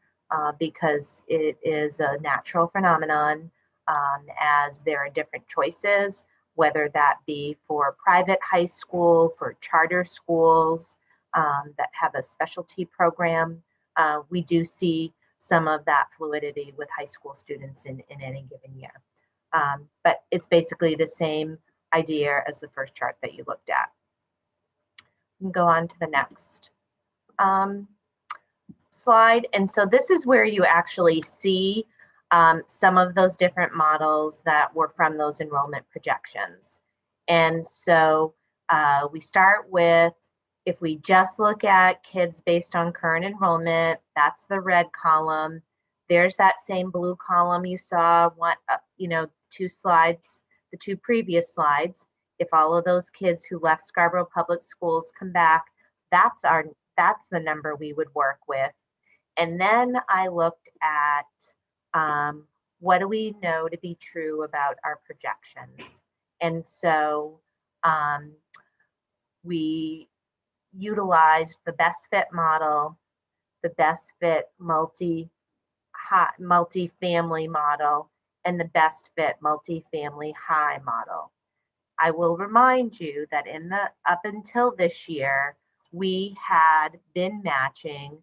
because it is a natural phenomenon as there are different choices, whether that be for private high school, for charter schools that have a specialty program. We do see some of that fluidity with high school students in any given year. But it's basically the same idea as the first chart that you looked at. You can go on to the next slide. And so this is where you actually see some of those different models that were from those enrollment projections. And so we start with, if we just look at kids based on current enrollment, that's the red column. There's that same blue column you saw, two slides, the two previous slides. If all of those kids who left Scarborough Public Schools come back, that's the number we would work with. And then I looked at what do we know to be true about our projections. And so we utilized the best fit model, the best fit multifamily model, and the best fit multifamily high model. I will remind you that up until this year, we had been matching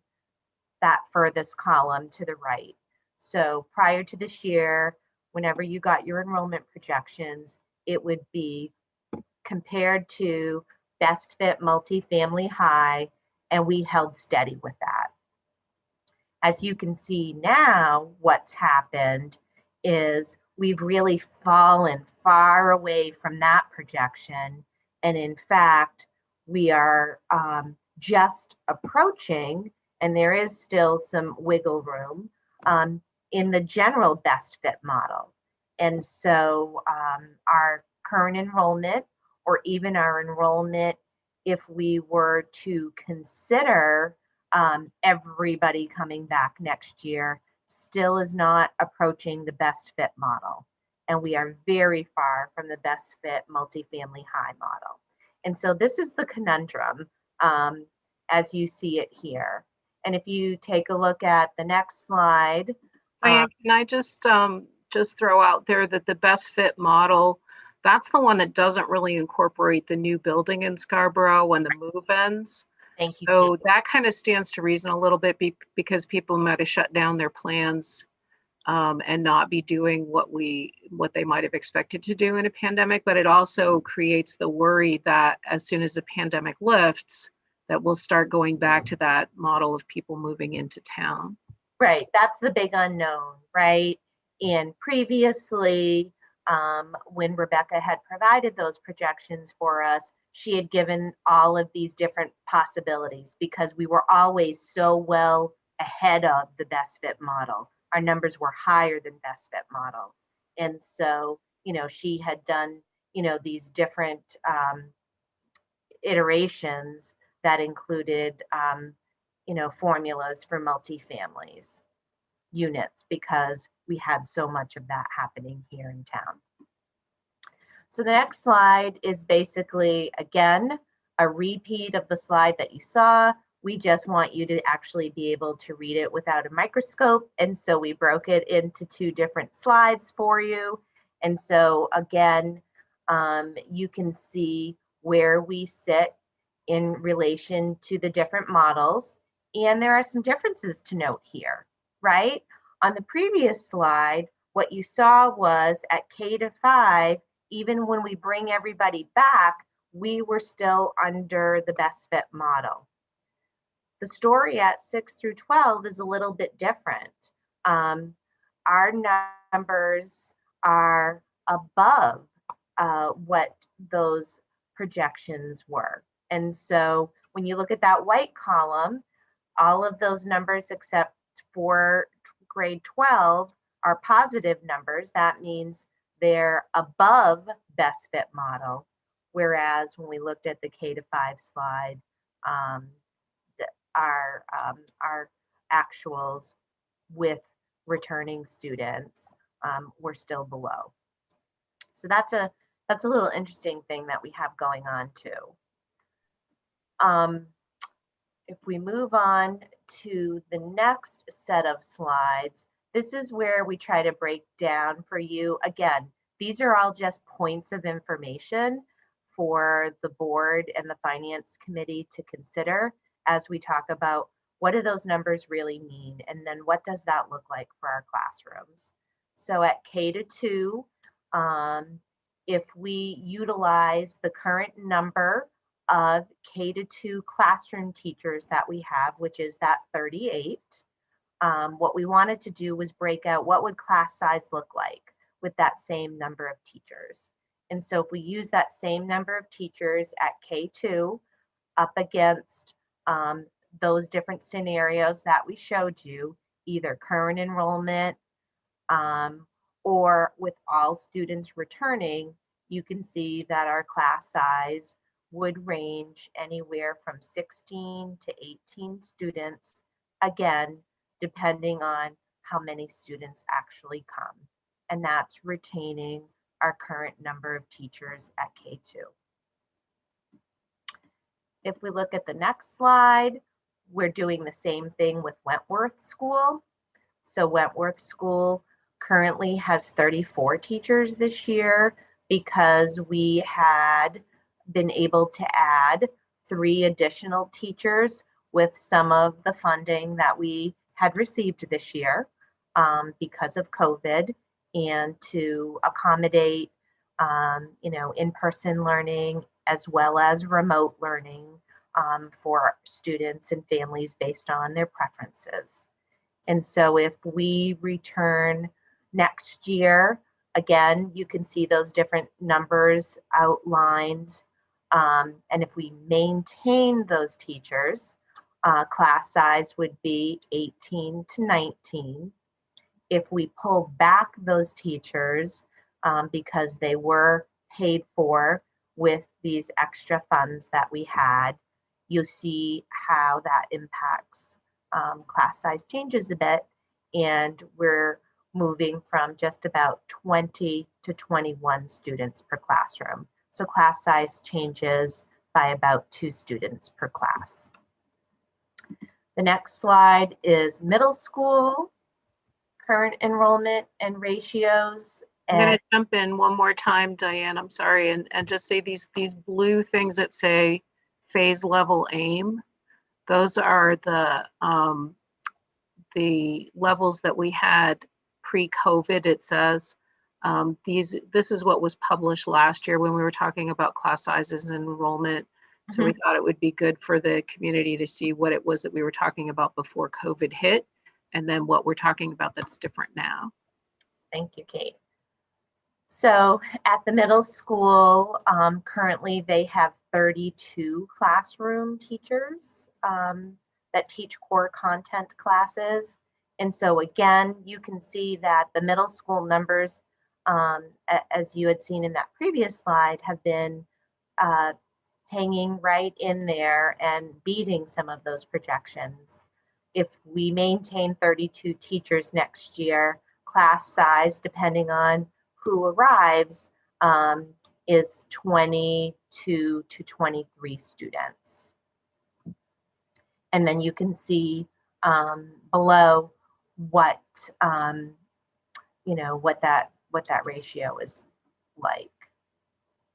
that furthest column to the right. So prior to this year, whenever you got your enrollment projections, it would be compared to best fit multifamily high, and we held steady with that. As you can see now, what's happened is we've really fallen far away from that projection. And in fact, we are just approaching, and there is still some wiggle room in the general best fit model. And so our current enrollment, or even our enrollment, if we were to consider everybody coming back next year, still is not approaching the best fit model. And we are very far from the best fit multifamily high model. And so this is the conundrum as you see it here. And if you take a look at the next slide. Diane, can I just throw out there that the best fit model, that's the one that doesn't really incorporate the new building in Scarborough and the move-ins. Thank you. So that kind of stands to reason a little bit because people might have shut down their plans and not be doing what they might have expected to do in a pandemic. But it also creates the worry that as soon as the pandemic lifts, that we'll start going back to that model of people moving into town. Right, that's the big unknown, right? And previously, when Rebecca had provided those projections for us, she had given all of these different possibilities because we were always so well ahead of the best fit model. Our numbers were higher than best fit model. And so, she had done, these different iterations that included, formulas for multifamilies units because we had so much of that happening here in town. So the next slide is basically, again, a repeat of the slide that you saw. We just want you to actually be able to read it without a microscope. And so we broke it into two different slides for you. And so again, you can see where we sit in relation to the different models. And there are some differences to note here, right? On the previous slide, what you saw was at K to 5, even when we bring everybody back, we were still under the best fit model. The story at 6 through 12 is a little bit different. Our numbers are above what those projections were. And so when you look at that white column, all of those numbers except for grade 12 are positive numbers. That means they're above best fit model. Whereas when we looked at the K to 5 slide, um, our actuals with returning students, we're still below. So that's a little interesting thing that we have going on too. If we move on to the next set of slides, this is where we try to break down for you. Again, these are all just points of information for the board and the finance committee to consider as we talk about what do those numbers really mean, and then what does that look like for our classrooms. So at K-2, if we utilize the current number of K-2 classroom teachers that we have, which is that 38, what we wanted to do was break out what would class size look like with that same number of teachers. And so if we use that same number of teachers at K-2 up against those different scenarios that we showed you, either current enrollment or with all students returning, you can see that our class size would range anywhere from 16 to 18 students, again, depending on how many students actually come. And that's retaining our current number of teachers at K-2. If we look at the next slide, we're doing the same thing with Wentworth School. So Wentworth School currently has 34 teachers this year because we had been able to add 3 additional teachers with some of the funding that we had received this year because of COVID, and to accommodate in-person learning as well as remote learning for students and families based on their preferences. And so if we return next year, again, you can see those different numbers outlined. And if we maintain those teachers, class size would be 18 to 19. If we pull back those teachers because they were paid for with these extra funds that we had, you'll see how that impacts class size changes a bit, and we're moving from just about 20 to 21 students per classroom. So class size changes by about 2 students per class. The next slide is middle school current enrollment and ratios. I'm going to jump in one more time, Diane, I'm sorry, and just say these blue things that say phase level aim, those are the levels that we had pre-COVID, it says. This is what was published last year when we were talking about class sizes and enrollment. So we thought it would be good for the community to see what it was that we were talking about before COVID hit, and then what we're talking about that's different now. Thank you, Kate. So at the middle school, currently they have 32 classroom teachers that teach core content classes. And so again, you can see that the middle school numbers, as you had seen in that previous slide, have been hanging right in there and beating some of those projections. If we maintain 32 teachers next year, class size, depending on who arrives, is 22 to 23 students. And then you can see below what what that ratio is like.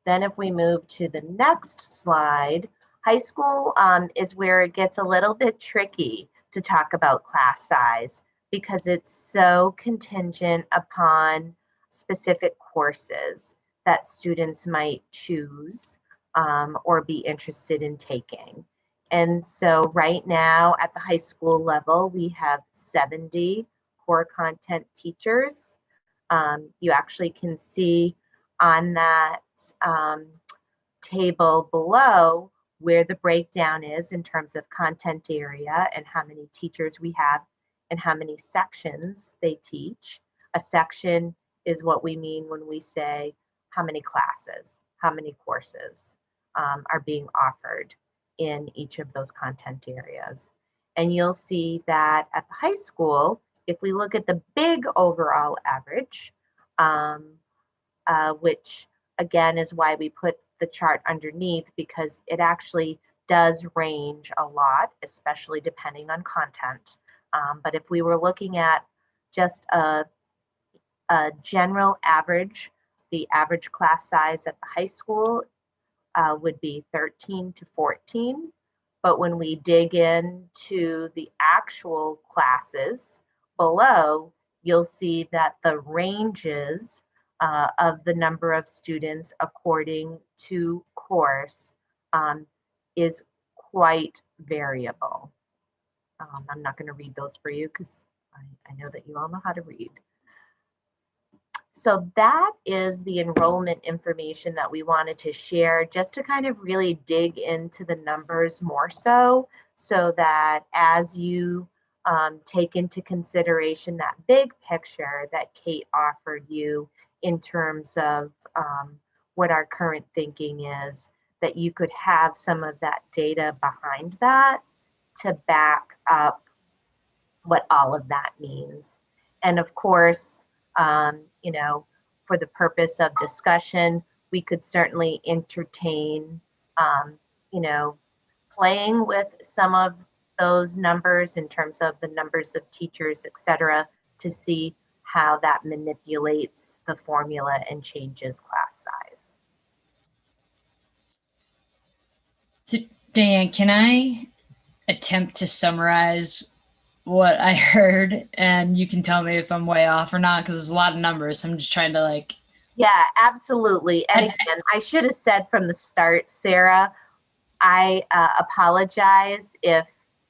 Then if we move to the next slide, high school is where it gets a little bit tricky to talk about class size because it's so contingent upon specific courses that students might choose or be interested in taking. And so right now at the high school level, we have 70 core content teachers. You actually can see on that table below where the breakdown is in terms of content area and how many teachers we have and how many sections they teach. A section is what we mean when we say how many classes, how many courses are being offered. in each of those content areas. And you'll see that at the high school, if we look at the big overall average, which again is why we put the chart underneath, because it actually does range a lot, especially depending on content. But if we were looking at just a general average, the average class size at the high school would be 13 to 14. But when we dig into the actual classes below, you'll see that the ranges of the number of students according to course is quite variable. I'm not going to read those for you because I know that you all know how to read. So that is the enrollment information that we wanted to share, just to kind of really dig into the numbers more so that as you take into consideration that big picture that Kate offered you in terms of what our current thinking is, that you could have some of that data behind that to back up what all of that means. And of course, you know, for the purpose of discussion, we could certainly entertain, you know, playing with some of those numbers in terms of the numbers of teachers, et cetera, to see how that manipulates the formula and changes class size. So, Diane, can I attempt to summarize what I heard, and you can tell me if I'm way off or not, because there's a lot of numbers. I'm just trying to like. Yeah, absolutely. And again, I should have said from the start, Sarah, I apologize if,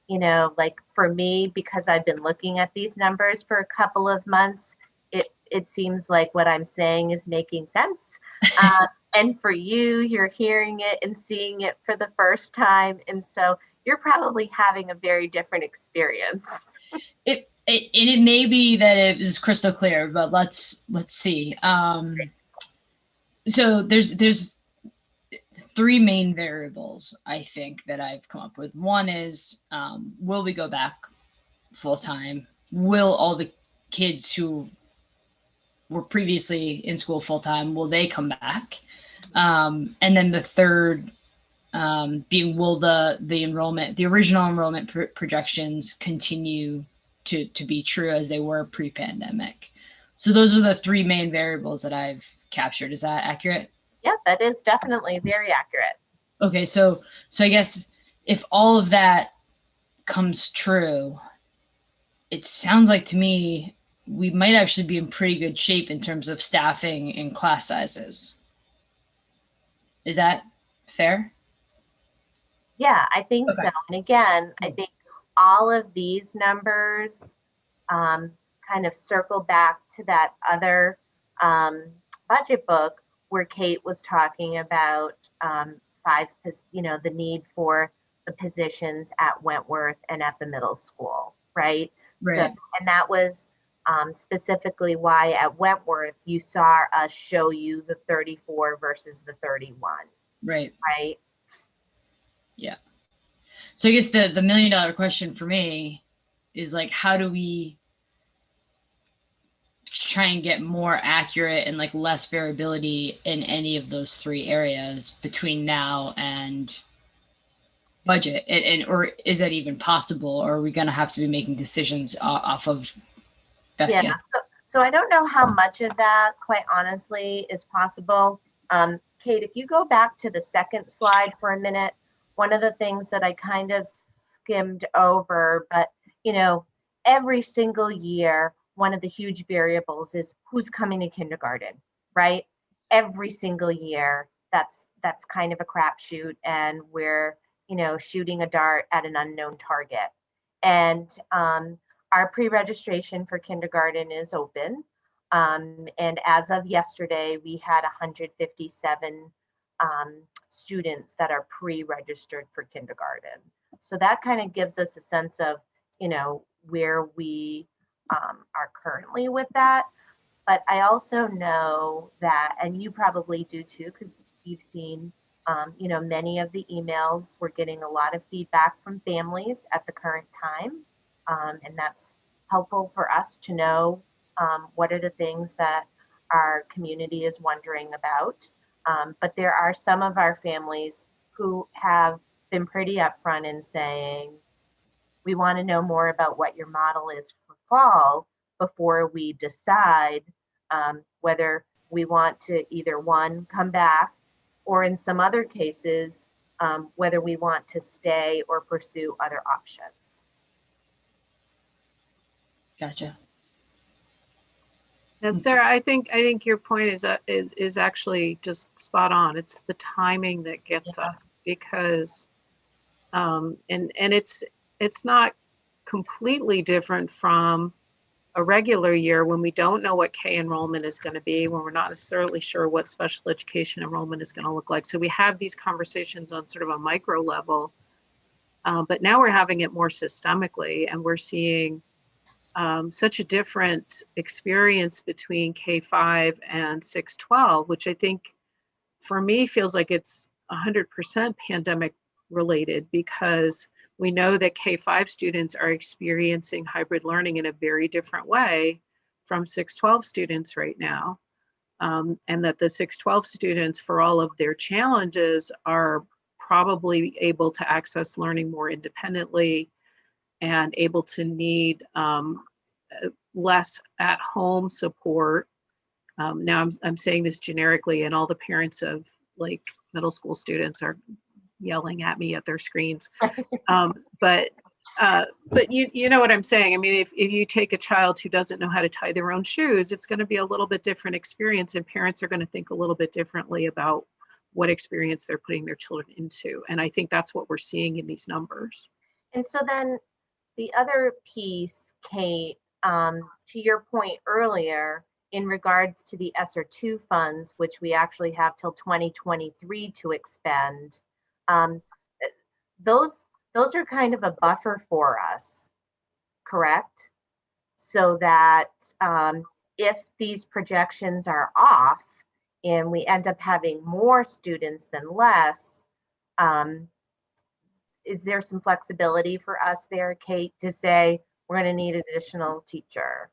you know, like for me, because I've been looking at these numbers for a couple of months, it seems like what I'm saying is making sense. And for you, you're hearing it and seeing it for the first time. And so you're probably having a very different experience. It may be that it is crystal clear, but let's see. So there's three main variables I think that I've come up with. One is, will we go back full time? Will all the kids who were previously in school full time, will they come back? And then the third being, will the enrollment, the original enrollment projections continue to be true as they were pre-pandemic? So those are the three main variables that I've captured. Is that accurate? Yeah, that is definitely very accurate. Okay, so I guess if all of that comes true, it sounds like to me we might actually be in pretty good shape in terms of staffing and class sizes. Is that fair? Yeah, I think Okay. so. And again, I think all of these numbers kind of circle back to that other budget book where Kate was talking about the need for the positions at Wentworth and at the middle school, right? Right. So, and that was specifically why at Wentworth you saw us show you the 34 versus the 31. Right. Right. Yeah. So I guess the $1 million question for me is like, how do we try and get more accurate and like less variability in any of those three areas between now and budget? And or is that even possible? Or are we going to have to be making decisions off of best guess? So I don't know how much of that, quite honestly, is possible. Kate, if you go back to the second slide for a minute, one of the things that I kind of skimmed over, but you know, every single year, one of the huge variables is who's coming to kindergarten, right? Every single year, that's kind of a crapshoot, and we're, you know, shooting a dart at an unknown target. And our pre-registration for kindergarten is open. And as of yesterday, we had 157 students that are pre-registered for kindergarten. So that kind of gives us a sense of, you know, where we are currently with that. But I also know that, and you probably do too, because you've seen Many of the emails, we're getting a lot of feedback from families at the current time. And that's helpful for us to know what are the things that our community is wondering about. But there are some of our families who have been pretty upfront in saying, we want to know more about what your model is for fall before we decide whether we want to either one, come back, or in some other cases, whether we want to stay or pursue other options. Gotcha. Now, Sarah, I think your point is actually just spot on. It's the timing that gets us, because and it's not completely different from a regular year when we don't know what K enrollment is going to be, when we're not necessarily sure what special education enrollment is going to look like. So we have these conversations on sort of a micro level, but now we're having it more systemically, and we're seeing such a different experience between K-5 and 6-12, which I think for me feels like it's 100% pandemic related, because we know that K-5 students are experiencing hybrid learning in a very different way from 6-12 students right now. And that the 6-12 students, for all of their challenges, are probably able to access learning more independently and able to need less at-home support. Now I'm saying this generically, and all the parents of like middle school students are yelling at me at their screens. But you know what I'm saying. I mean, if you take a child who doesn't know how to tie their own shoes, it's going to be a little bit different experience, and parents are going to think a little bit differently about what experience they're putting their children into. And I think that's what we're seeing in these numbers. And so then the other piece, Kate, to your point earlier, in regards to the ESSER II funds, which we actually have till 2023 to expend, those are kind of a buffer for us, correct? So that if these projections are off and we end up having more students than less, is there some flexibility for us there, Kate, to say we're going to need an additional teacher?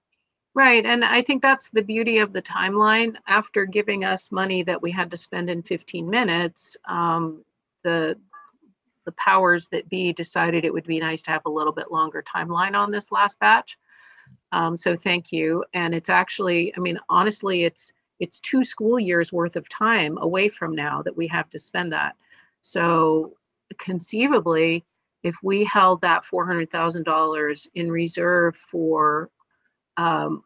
Right, and I think that's the beauty of the timeline. After giving us money that we had to spend in 15 minutes, the powers that be decided it would be nice to have a little bit longer timeline on this last batch. So thank you. And it's actually, I mean, honestly, it's 2 school years worth of time away from now that we have to spend that. So conceivably, if we held that $400,000 in reserve for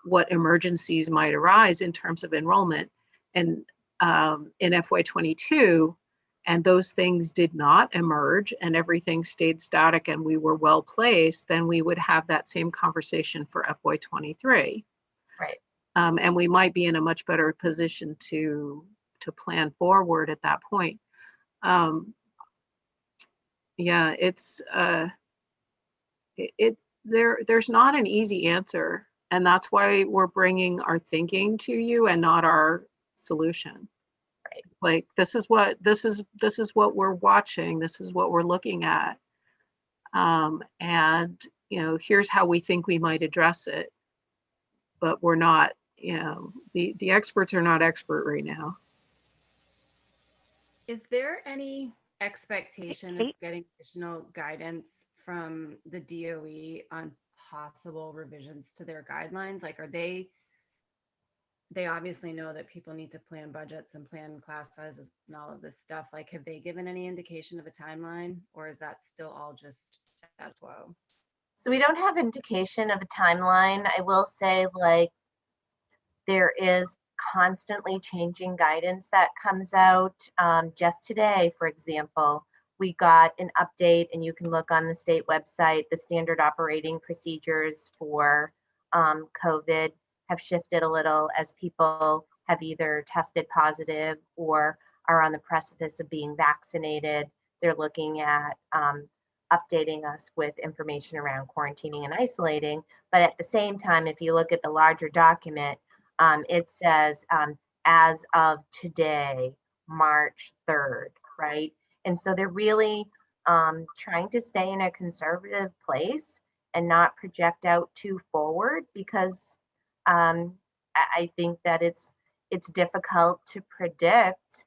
what emergencies might arise in terms of enrollment, and in FY22, and those things did not emerge and everything stayed static and we were well placed, then we would have that same conversation for FY23. Right. And we might be in a much better position to plan forward at that point. Yeah, it's there's not an easy answer, and that's why we're bringing our thinking to you and not our solution. Right. Like this is what we're watching. This is what we're looking at, and here's how we think we might address it. But we're not. The experts are not expert right now. Is there any expectation of getting additional guidance from the DOE on possible revisions to their guidelines? Like, are they obviously know that people need to plan budgets and plan class sizes and all of this stuff. Like, have they given any indication of a timeline, or is that still all just status quo? So we don't have indication of a timeline. I will say, like, there is constantly changing guidance that comes out. Just today, for example, we got an update, and you can look on the state website, the standard operating procedures for COVID have shifted a little as people have either tested positive or are on the precipice of being vaccinated. They're looking at updating us with information around quarantining and isolating. But at the same time, if you look at the larger document, it says as of today, March 3rd, right? And so they're really trying to stay in a conservative place and not project out too forward, because I think that it's difficult to predict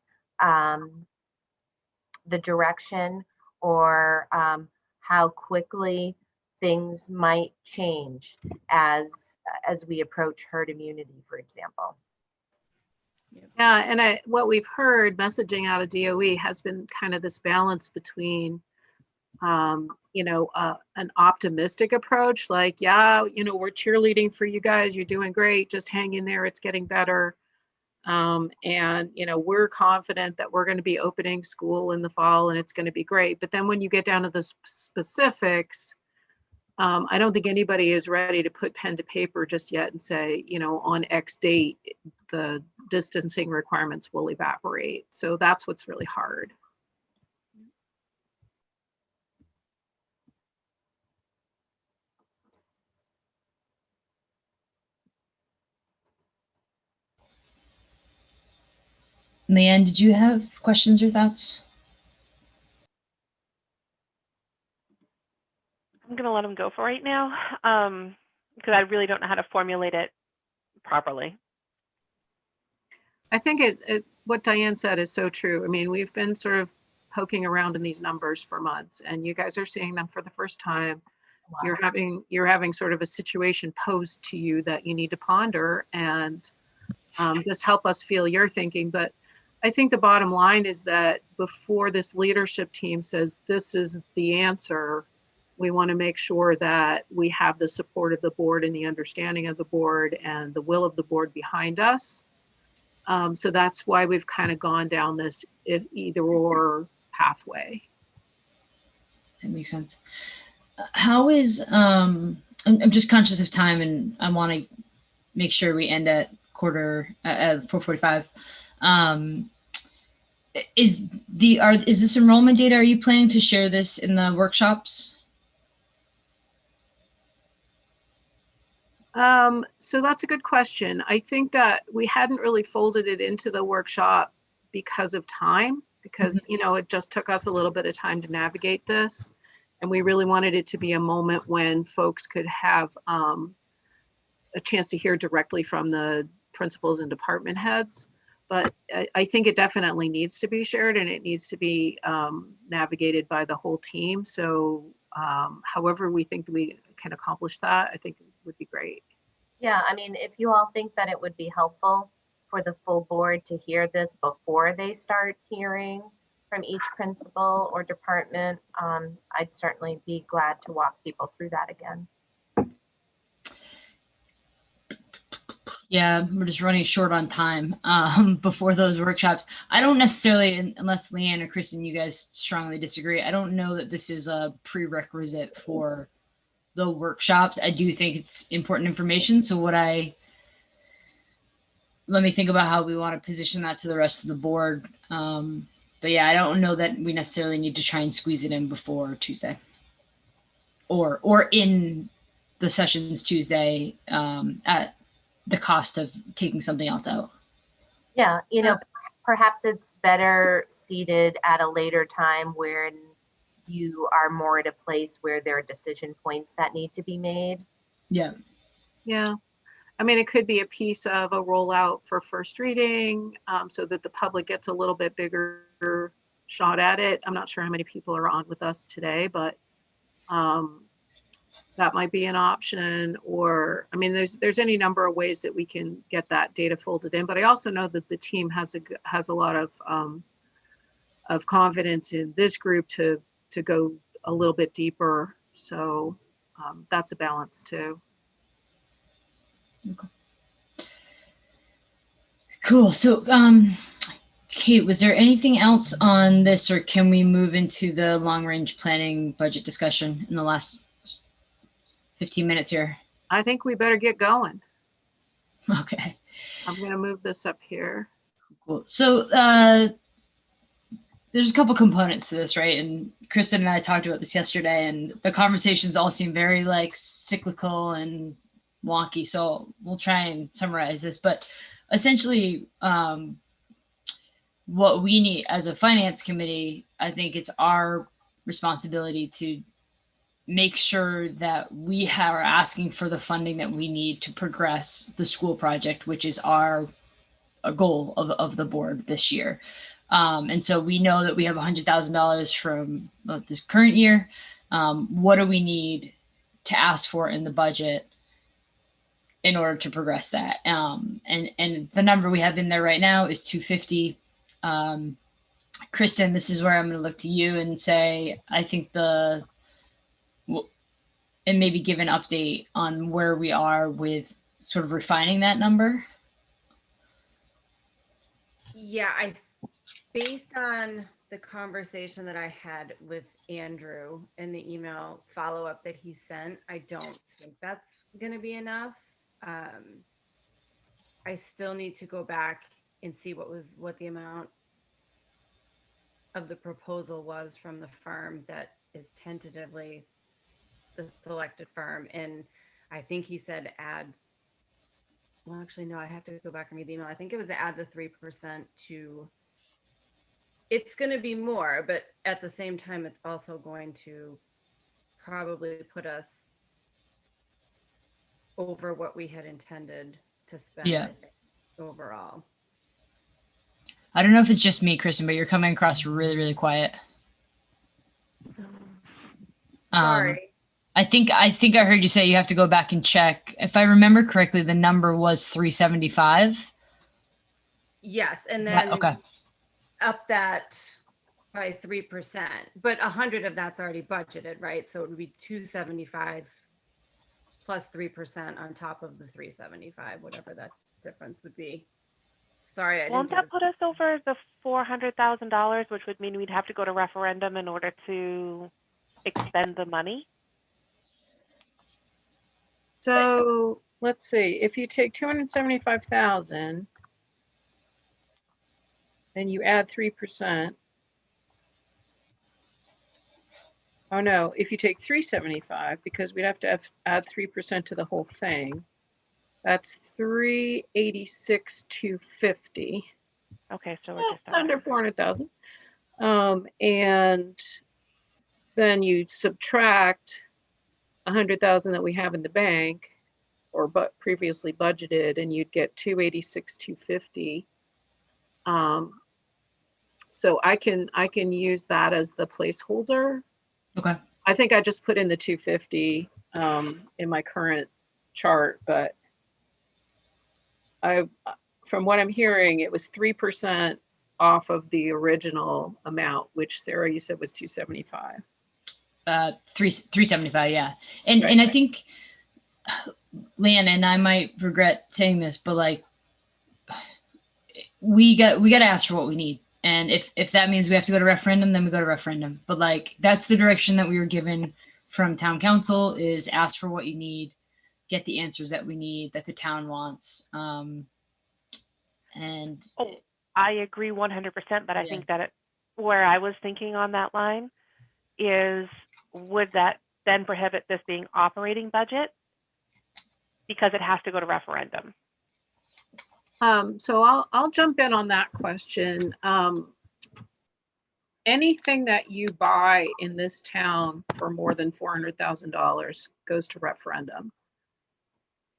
the direction or how quickly things might change as we approach herd immunity, for example. Yeah, and what we've heard messaging out of DOE has been kind of this balance between, an optimistic approach, like, yeah, we're cheerleading for you guys, you're doing great, just hang in there, it's getting better. And we're confident that we're going to be opening school in the fall and it's going to be great. But then when you get down to the specifics, I don't think anybody is ready to put pen to paper just yet and say, on X date, the distancing requirements will evaporate. So that's what's really hard. Leanne, did you have questions or thoughts? I'm going to let them go for right now because I really don't know how to formulate it properly. I think what Diane said is so true. I mean, we've been sort of poking around in these numbers for months, and you guys are seeing them for the first time. Wow. You're having sort of a situation posed to you that you need to ponder and just help us feel your thinking. But I think the bottom line is that before this leadership team says this is the answer, we want to make sure that we have the support of the board and the understanding of the board and the will of the board behind us. So that's why we've kind of gone down this either or pathway. That makes sense. How is, I'm just conscious of time and I want to make sure we end at 4:45. Is this enrollment data, are you planning to share this in the workshops? So that's a good question. I think that we hadn't really folded it into the workshop because of time, because, it just took us a little bit of time to navigate this. And we really wanted it to be a moment when folks could have a chance to hear directly from the principals and department heads. But I think it definitely needs to be shared and it needs to be navigated by the whole team. So however we think we can accomplish that, I think would be great. Yeah, I mean, if you all think that it would be helpful for the full board to hear this before they start hearing from each principal or department, I'd certainly be glad to walk people through that again. Yeah, we're just running short on time before those workshops. I don't necessarily, unless Leanne or Kristen, you guys strongly disagree, I don't know that this is a prerequisite for the workshops. I do think it's important information. So let me think about how we want to position that to the rest of the board. But yeah, I don't know that we necessarily need to try and squeeze it in before Tuesday or in the sessions Tuesday at the cost of taking something else out. Yeah, perhaps it's better seated at a later time where you are more at a place where there are decision points that need to be made. Yeah. Yeah. I mean, it could be a piece of a rollout for first reading so that the public gets a little bit bigger shot at it. I'm not sure how many people are on with us today, but that might be an option. Or, I mean, there's any number of ways that we can get that data folded in. But I also know that the team has a lot of confidence in this group to go a little bit deeper. So that's a balance too. Okay. Cool. So, Kate, was there anything else on this, or can we move into the long-range planning budget discussion in the last 15 minutes here? I think we better get going. Okay. I'm going to move this up here. Cool. So, there's a couple components to this, right? And Kristen and I talked about this yesterday, and the conversations all seem very cyclical and wonky. So we'll try and summarize this, but essentially what we need as a finance committee, I think it's our responsibility to make sure that we are asking for the funding that we need to progress the school project, which is a goal of the board this year. And so we know that we have $100,000 from this current year. What do we need to ask for in the budget in order to progress that? And the number we have in there right now is 250. Kristen, this is where I'm going to look to you and say, I think and maybe give an update on where we are with sort of refining that number. Yeah, based on the conversation that I had with Andrew and the email follow-up that he sent, I don't think that's going to be enough. I still need to go back and see what the amount of the proposal was from the firm that is tentatively the selected firm. And I think he said well, actually, no, I have to go back and read the email. I think it was to add the 3% to, it's going to be more, but at the same time, it's also going to probably put us over what we had intended to spend, Yeah. I think, overall. I don't know if it's just me, Kristen, but you're coming across really, really quiet. Sorry. I think I heard you say you have to go back and check. If I remember correctly, the number was 375. Yes, and then Okay. up that by 3%, but 100 of that's already budgeted, right? So it would be 275 plus 3% on top of the 375, whatever that difference would be. Sorry, Won't that put us over the $400,000, which would mean we'd have to go to referendum in order to expend the money? So let's see, if you take 275,000 and you add 3%. Oh no, if you take 375, because we'd have to add 3% to the whole thing, that's 386,250. Okay, so we're just Under 400,000. And then you subtract 100,000 that we have in the bank or previously budgeted, and you'd get 286,250. So I can use that as the placeholder. Okay. I think I just put in the 250 in my current chart, but from what I'm hearing, it was 3% off of the original amount, which Sarah, you said was 275. 375, yeah. And Right, and I right. think, Lan, and I might regret saying this, but like we got to ask for what we need. And if that means we have to go to referendum, then we go to referendum. But like that's the direction that we were given from town council, is ask for what you need, get the answers that we need, that the town wants. And I agree 100%, but I Yeah. think that where I was thinking on that line is, would that then prohibit this being operating budget? Because it has to go to referendum. So I'll jump in on that question. Anything that you buy in this town for more than $400,000 goes to referendum.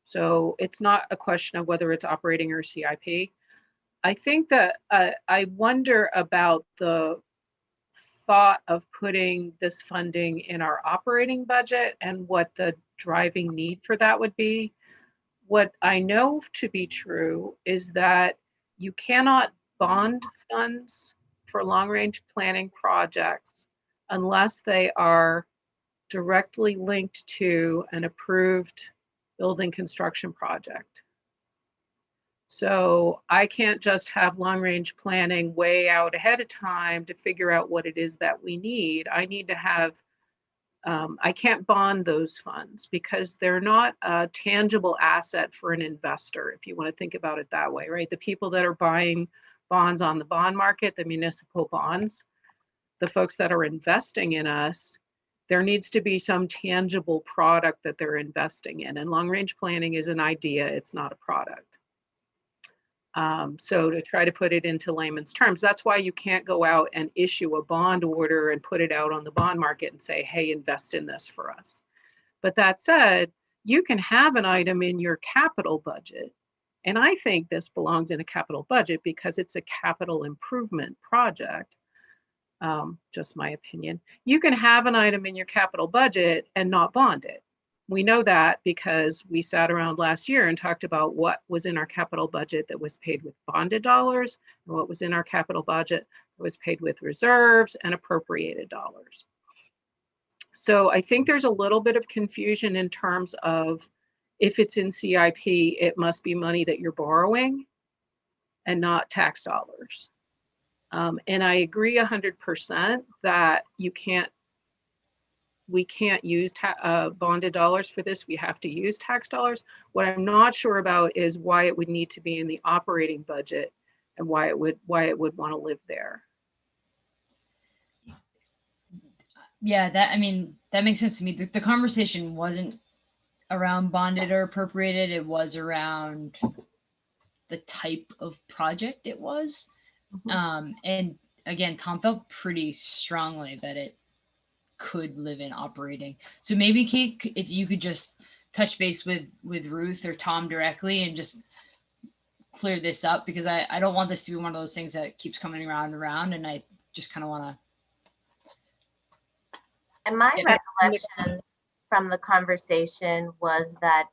So it's not a question of whether it's operating or CIP. I think that I wonder about the thought of putting this funding in our operating budget and what the driving need for that would be. What I know to be true is that you cannot bond funds for long-range planning projects unless they are directly linked to an approved building construction project. So I can't just have long-range planning way out ahead of time to figure out what it is that we need. I need to have I can't bond those funds because they're not a tangible asset for an investor, if you want to think about it that way, right? The people that are buying bonds on the bond market, the municipal bonds, the folks that are investing in us, there needs to be some tangible product that they're investing in. And long-range planning is an idea, it's not a product. So to try to put it into layman's terms, that's why you can't go out and issue a bond order and put it out on the bond market and say, hey, invest in this for us. But that said, you can have an item in your capital budget. And I think this belongs in a capital budget because it's a capital improvement project. Just my opinion. You can have an item in your capital budget and not bond it. We know that because we sat around last year and talked about what was in our capital budget that was paid with bonded dollars and what was in our capital budget that was paid with reserves and appropriated dollars. So I think there's a little bit of confusion in terms of if it's in CIP, it must be money that you're borrowing and not tax dollars. And I agree 100% that we can't use bonded dollars for this. We have to use tax dollars. What I'm not sure about is why it would need to be in the operating budget and why it would want to live there. Yeah, that makes sense to me. The conversation wasn't around bonded or appropriated. It was around the type of project it was. And again, Tom felt pretty strongly that it could live in operating. So maybe Kate, if you could just touch base with Ruth or Tom directly and just clear this up, because I don't want this to be one of those things that keeps coming around and around, and I just kind of want to. And my recollection from the conversation was that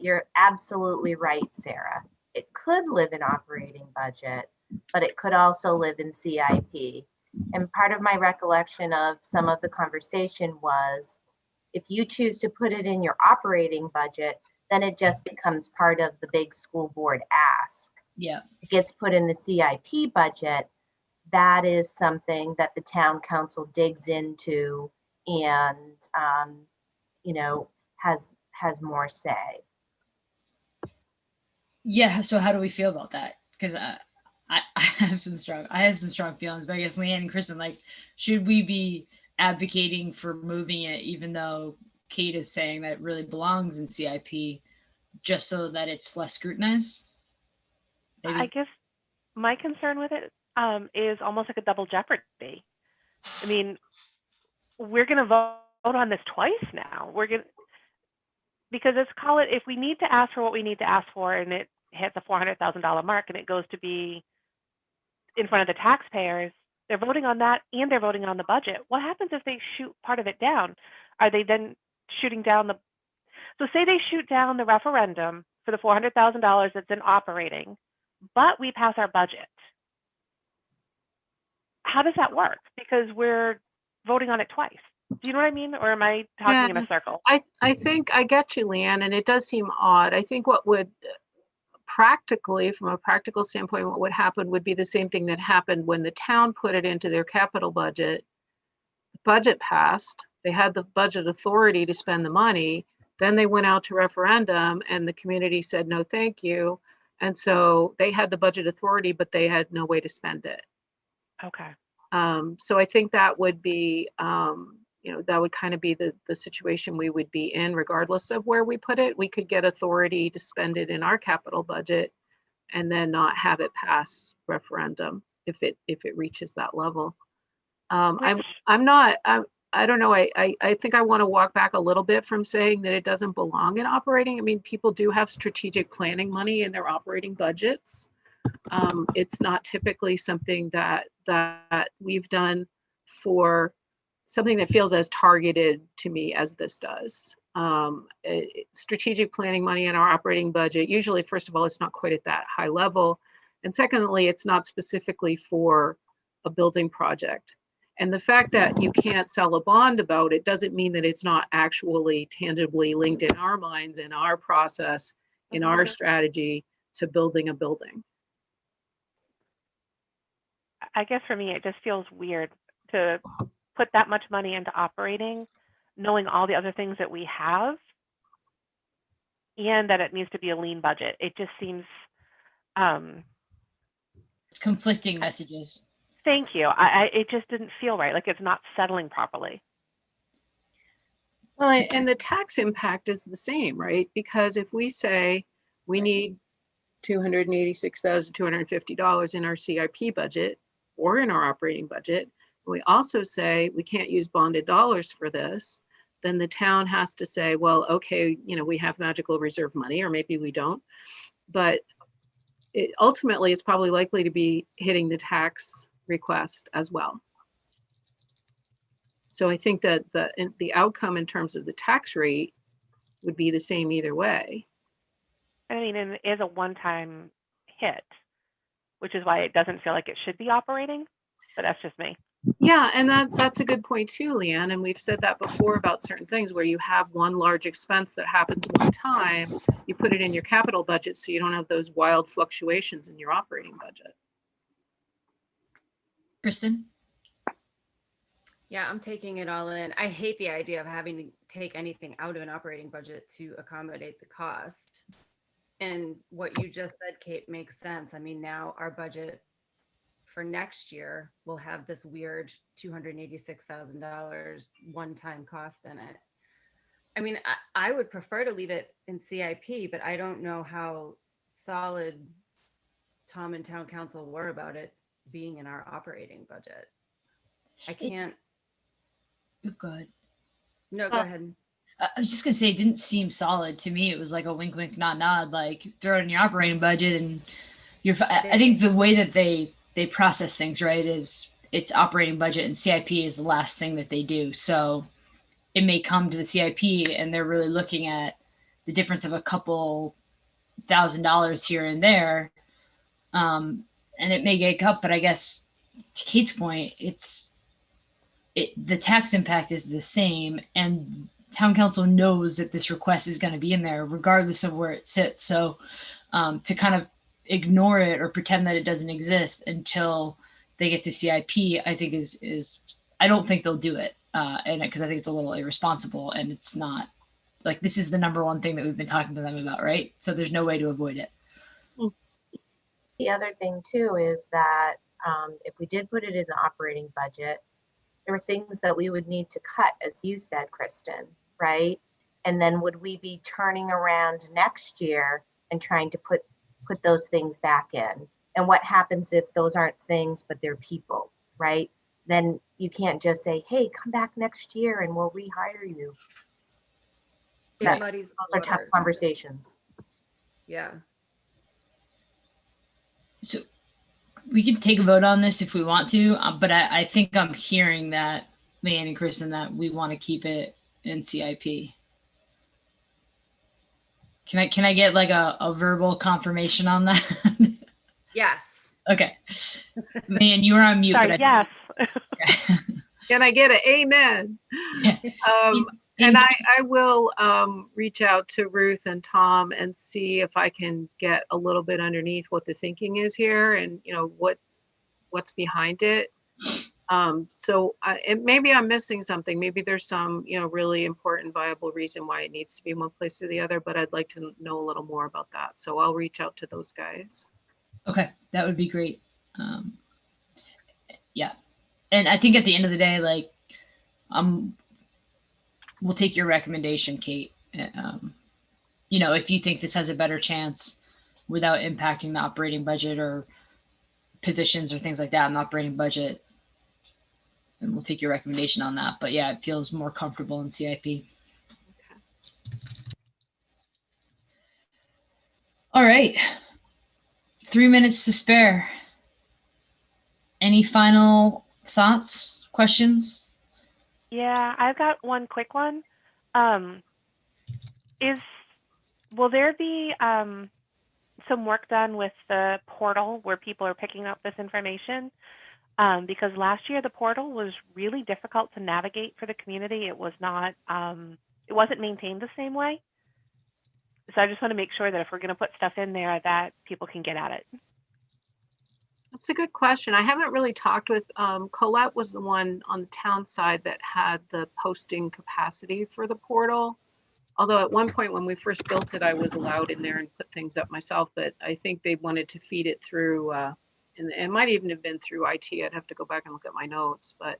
you're absolutely right, Sarah. It could live in operating budget, but it could also live in CIP. And part of my recollection of some of the conversation was, if you choose to put it in your operating budget, then it just becomes part of the big school board ask. Yeah. It gets put in the CIP budget. That is something that the town council digs into and, has more say. Yeah. So how do we feel about that? Because I have some strong feelings, but I guess Leanne and Kristen, like, should we be advocating for moving it, even though Kate is saying that it really belongs in CIP, just so that it's less scrutinized? Maybe. I guess my concern with it is almost like a double jeopardy. I mean, we're going to vote on this twice now. Because let's call it, if we need to ask for what we need to ask for and it hits a $400,000 mark and it goes to be in front of the taxpayers, they're voting on that and they're voting on the budget. What happens if they shoot part of it down? Are they then shooting down so say they shoot down the referendum for the $400,000 that's in operating, but we pass our budget. How does that work? Because we're voting on it twice. Do you know what I mean? Or am I talking in a circle? I think I get you, Leanne, and it does seem odd. I think what would practically, from a practical standpoint, what would happen would be the same thing that happened when the town put it into their capital budget. The budget passed. They had the budget authority to spend the money. Then they went out to referendum and the community said, no, thank you. And so they had the budget authority, but they had no way to spend it. Okay. So I think that would be, that would kind of be the situation we would be in, regardless of where we put it. We could get authority to spend it in our capital budget and then not have it pass referendum if it reaches that level. I don't know. I think I want to walk back a little bit from saying that it doesn't belong in operating. I mean, people do have strategic planning money in their operating budgets. It's not typically something that we've done for something that feels as targeted to me as this does. Strategic planning money in our operating budget, usually, first of all, it's not quite at that high level. And secondly, it's not specifically for a building project. And the fact that you can't sell a bond about it doesn't mean that it's not actually tangibly linked in our minds, in our process, in our strategy to building a building. I guess for me, it just feels weird to put that much money into operating, knowing all the other things that we have, and that it needs to be a lean budget. It just seems it's conflicting messages. Thank you. It just didn't feel right. Like it's not settling properly. Well, and the tax impact is the same, right? Because if we say we need $286,250 in our CIP budget or in our operating budget, we also say we can't use bonded dollars for this, then the town has to say, well, okay, we have magical reserve money, or maybe we don't. But ultimately, it's probably likely to be hitting the tax request as well. So I think that the outcome in terms of the tax rate would be the same either way. I mean, and it is a one-time hit, which is why it doesn't feel like it should be operating, but that's just me. Yeah, and that's a good point too, Leanne. And we've said that before about certain things where you have one large expense that happens one time, you put it in your capital budget so you don't have those wild fluctuations in your operating budget. Kristen? Yeah, I'm taking it all in. I hate the idea of having to take anything out of an operating budget to accommodate the cost. And what you just said, Kate, makes sense. I mean, now our budget for next year will have this weird $286,000 one-time cost in it. I mean, I would prefer to leave it in CIP, but I don't know how solid Tom and town council were about it being in our operating budget. I can't. Good. No, go ahead. I was just gonna say, it didn't seem solid to me. It was like a wink, wink, nod, nod. Like throw it in your operating budget, and you're. I think the way that they process things, right, is it's operating budget, and CIP is the last thing that they do. So it may come to the CIP, and they're really looking at the difference of a couple $1,000s here and there, and it may get cut. But I guess to Kate's point, the tax impact is the same, and town council knows that this request is going to be in there regardless of where it sits. So to kind of ignore it or pretend that it doesn't exist until they get to CIP, I think is I don't think they'll do it. And because I think it's a little irresponsible, and it's not like, this is the number one thing that we've been talking to them about, right? So there's no way to avoid it. The other thing too is that if we did put it in the operating budget, there were things that we would need to cut, as you said, Kristen, right? And then would we be turning around next year and trying to put those things back in? And what happens if those aren't things, but they're people, right? Then you can't just say, hey, come back next year and we'll rehire you. Yeah, Those are tough conversations. Yeah. So we can take a vote on this if we want to, but I think I'm hearing that, Leanne and Kristen, that we want to keep it in CIP. Can I get like a verbal confirmation on that? Yes. Okay. Man, you were on mute. Sorry, but yes. Can I get an amen? Yeah. And I will reach out to Ruth and Tom and see if I can get a little bit underneath what the thinking is here, and what's behind it. So maybe I'm missing something. Maybe there's some really important, viable reason why it needs to be one place or the other. But I'd like to know a little more about that. So I'll reach out to those guys. Okay, that would be great. Yeah, and I think at the end of the day, like, we'll take your recommendation, Kate. If you think this has a better chance without impacting the operating budget or positions or things like that in the operating budget, then we'll take your recommendation on that. But yeah, it feels more comfortable in CIP. Okay. All right. 3 minutes to spare. Any final thoughts, questions? Yeah, I've got one quick one. Will there be some work done with the portal where people are picking up this information? Because last year the portal was really difficult to navigate for the community. It was not, it wasn't maintained the same way. So I just want to make sure that if we're going to put stuff in there, that people can get at it. That's a good question. I haven't really talked with, Colette was the one on the town side that had the posting capacity for the portal. Although at one point when we first built it, I was allowed in there and put things up myself, but I think they wanted to feed it through, and it might even have been through IT. I'd have to go back and look at my notes, but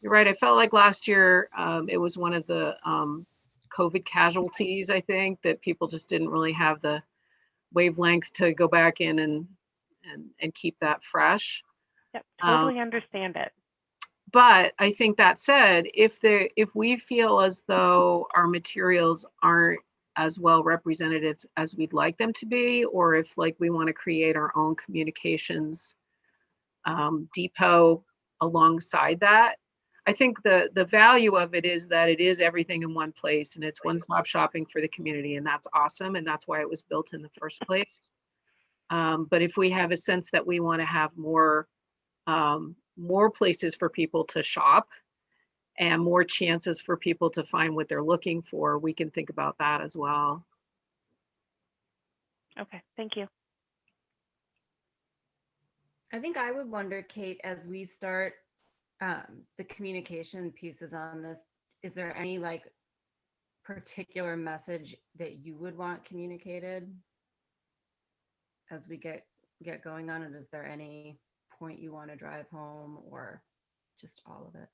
you're right. I felt like last year it was one of the COVID casualties, I think, that people just didn't really have the wavelength to go back in and keep that fresh. Yep, totally understand it. But I think that said, if we feel as though our materials aren't as well represented as we'd like them to be, or if like we want to create our own communications depot alongside that, I think the value of it is that it is everything in one place and it's one-stop shopping for the community, and that's awesome, and that's why it was built in the first place. But if we have a sense that we want to have more places for people to shop and more chances for people to find what they're looking for, we can think about that as well. Okay, thank you. I think I would wonder, Kate, as we start the communication pieces on this, is there any like particular message that you would want communicated as we get going on it? Is there any point you want to drive home, or just all of it?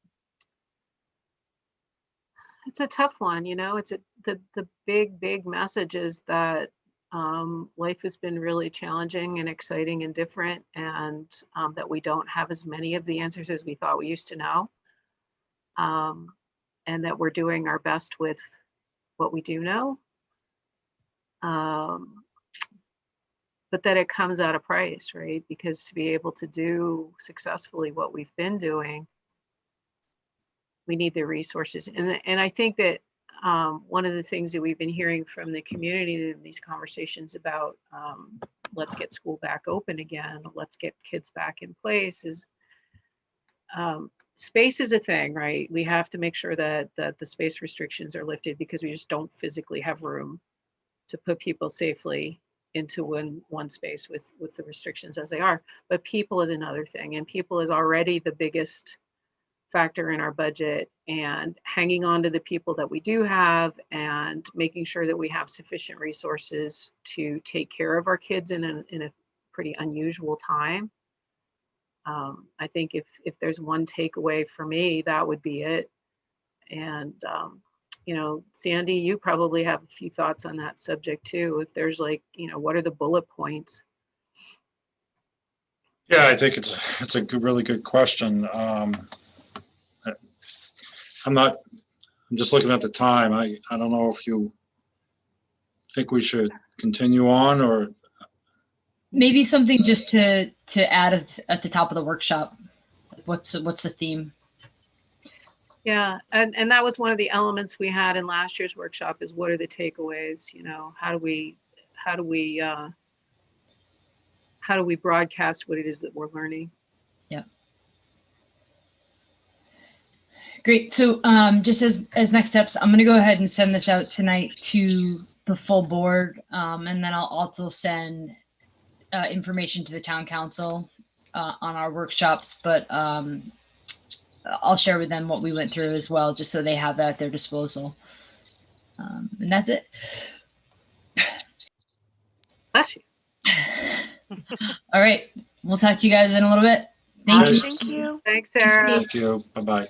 It's a tough one, you know. It's the big message is that life has been really challenging and exciting and different, and that we don't have as many of the answers as we thought we used to know, and that we're doing our best with what we do know, but that it comes at a price, right? Because to be able to do successfully what we've been doing, we need the resources. And I think that one of the things that we've been hearing from the community in these conversations about let's get school back open again, let's get kids back in place, is space is a thing, right? We have to make sure that the space restrictions are lifted, because we just don't physically have room to put people safely into one space with the restrictions as they are. But people is another thing, and people is already the biggest factor in our budget, and hanging on to the people that we do have and making sure that we have sufficient resources to take care of our kids in a pretty unusual time. I think if there's one takeaway for me, that would be it. And you know, Sandy, you probably have a few thoughts on that subject too. If there's like, you know, what are the bullet points? Yeah, I think it's a really good question. I'm just looking at the time. I don't know if you think we should continue on, or Maybe something just to add at the top of the workshop. What's the theme? Yeah, and that was one of the elements we had in last year's workshop, is what are the takeaways? You know, how do we broadcast what it is that we're learning? Yeah. Great. So just as next steps, I'm going to go ahead and send this out tonight to the full board, and then I'll also send information to the town council on our workshops, but I'll share with them what we went through as well, just so they have that at their disposal. And that's it. Bless you. All right. We'll talk to you guys in a little bit. Thank you. Thank you. Thanks, Sarah. thank you. Bye-bye.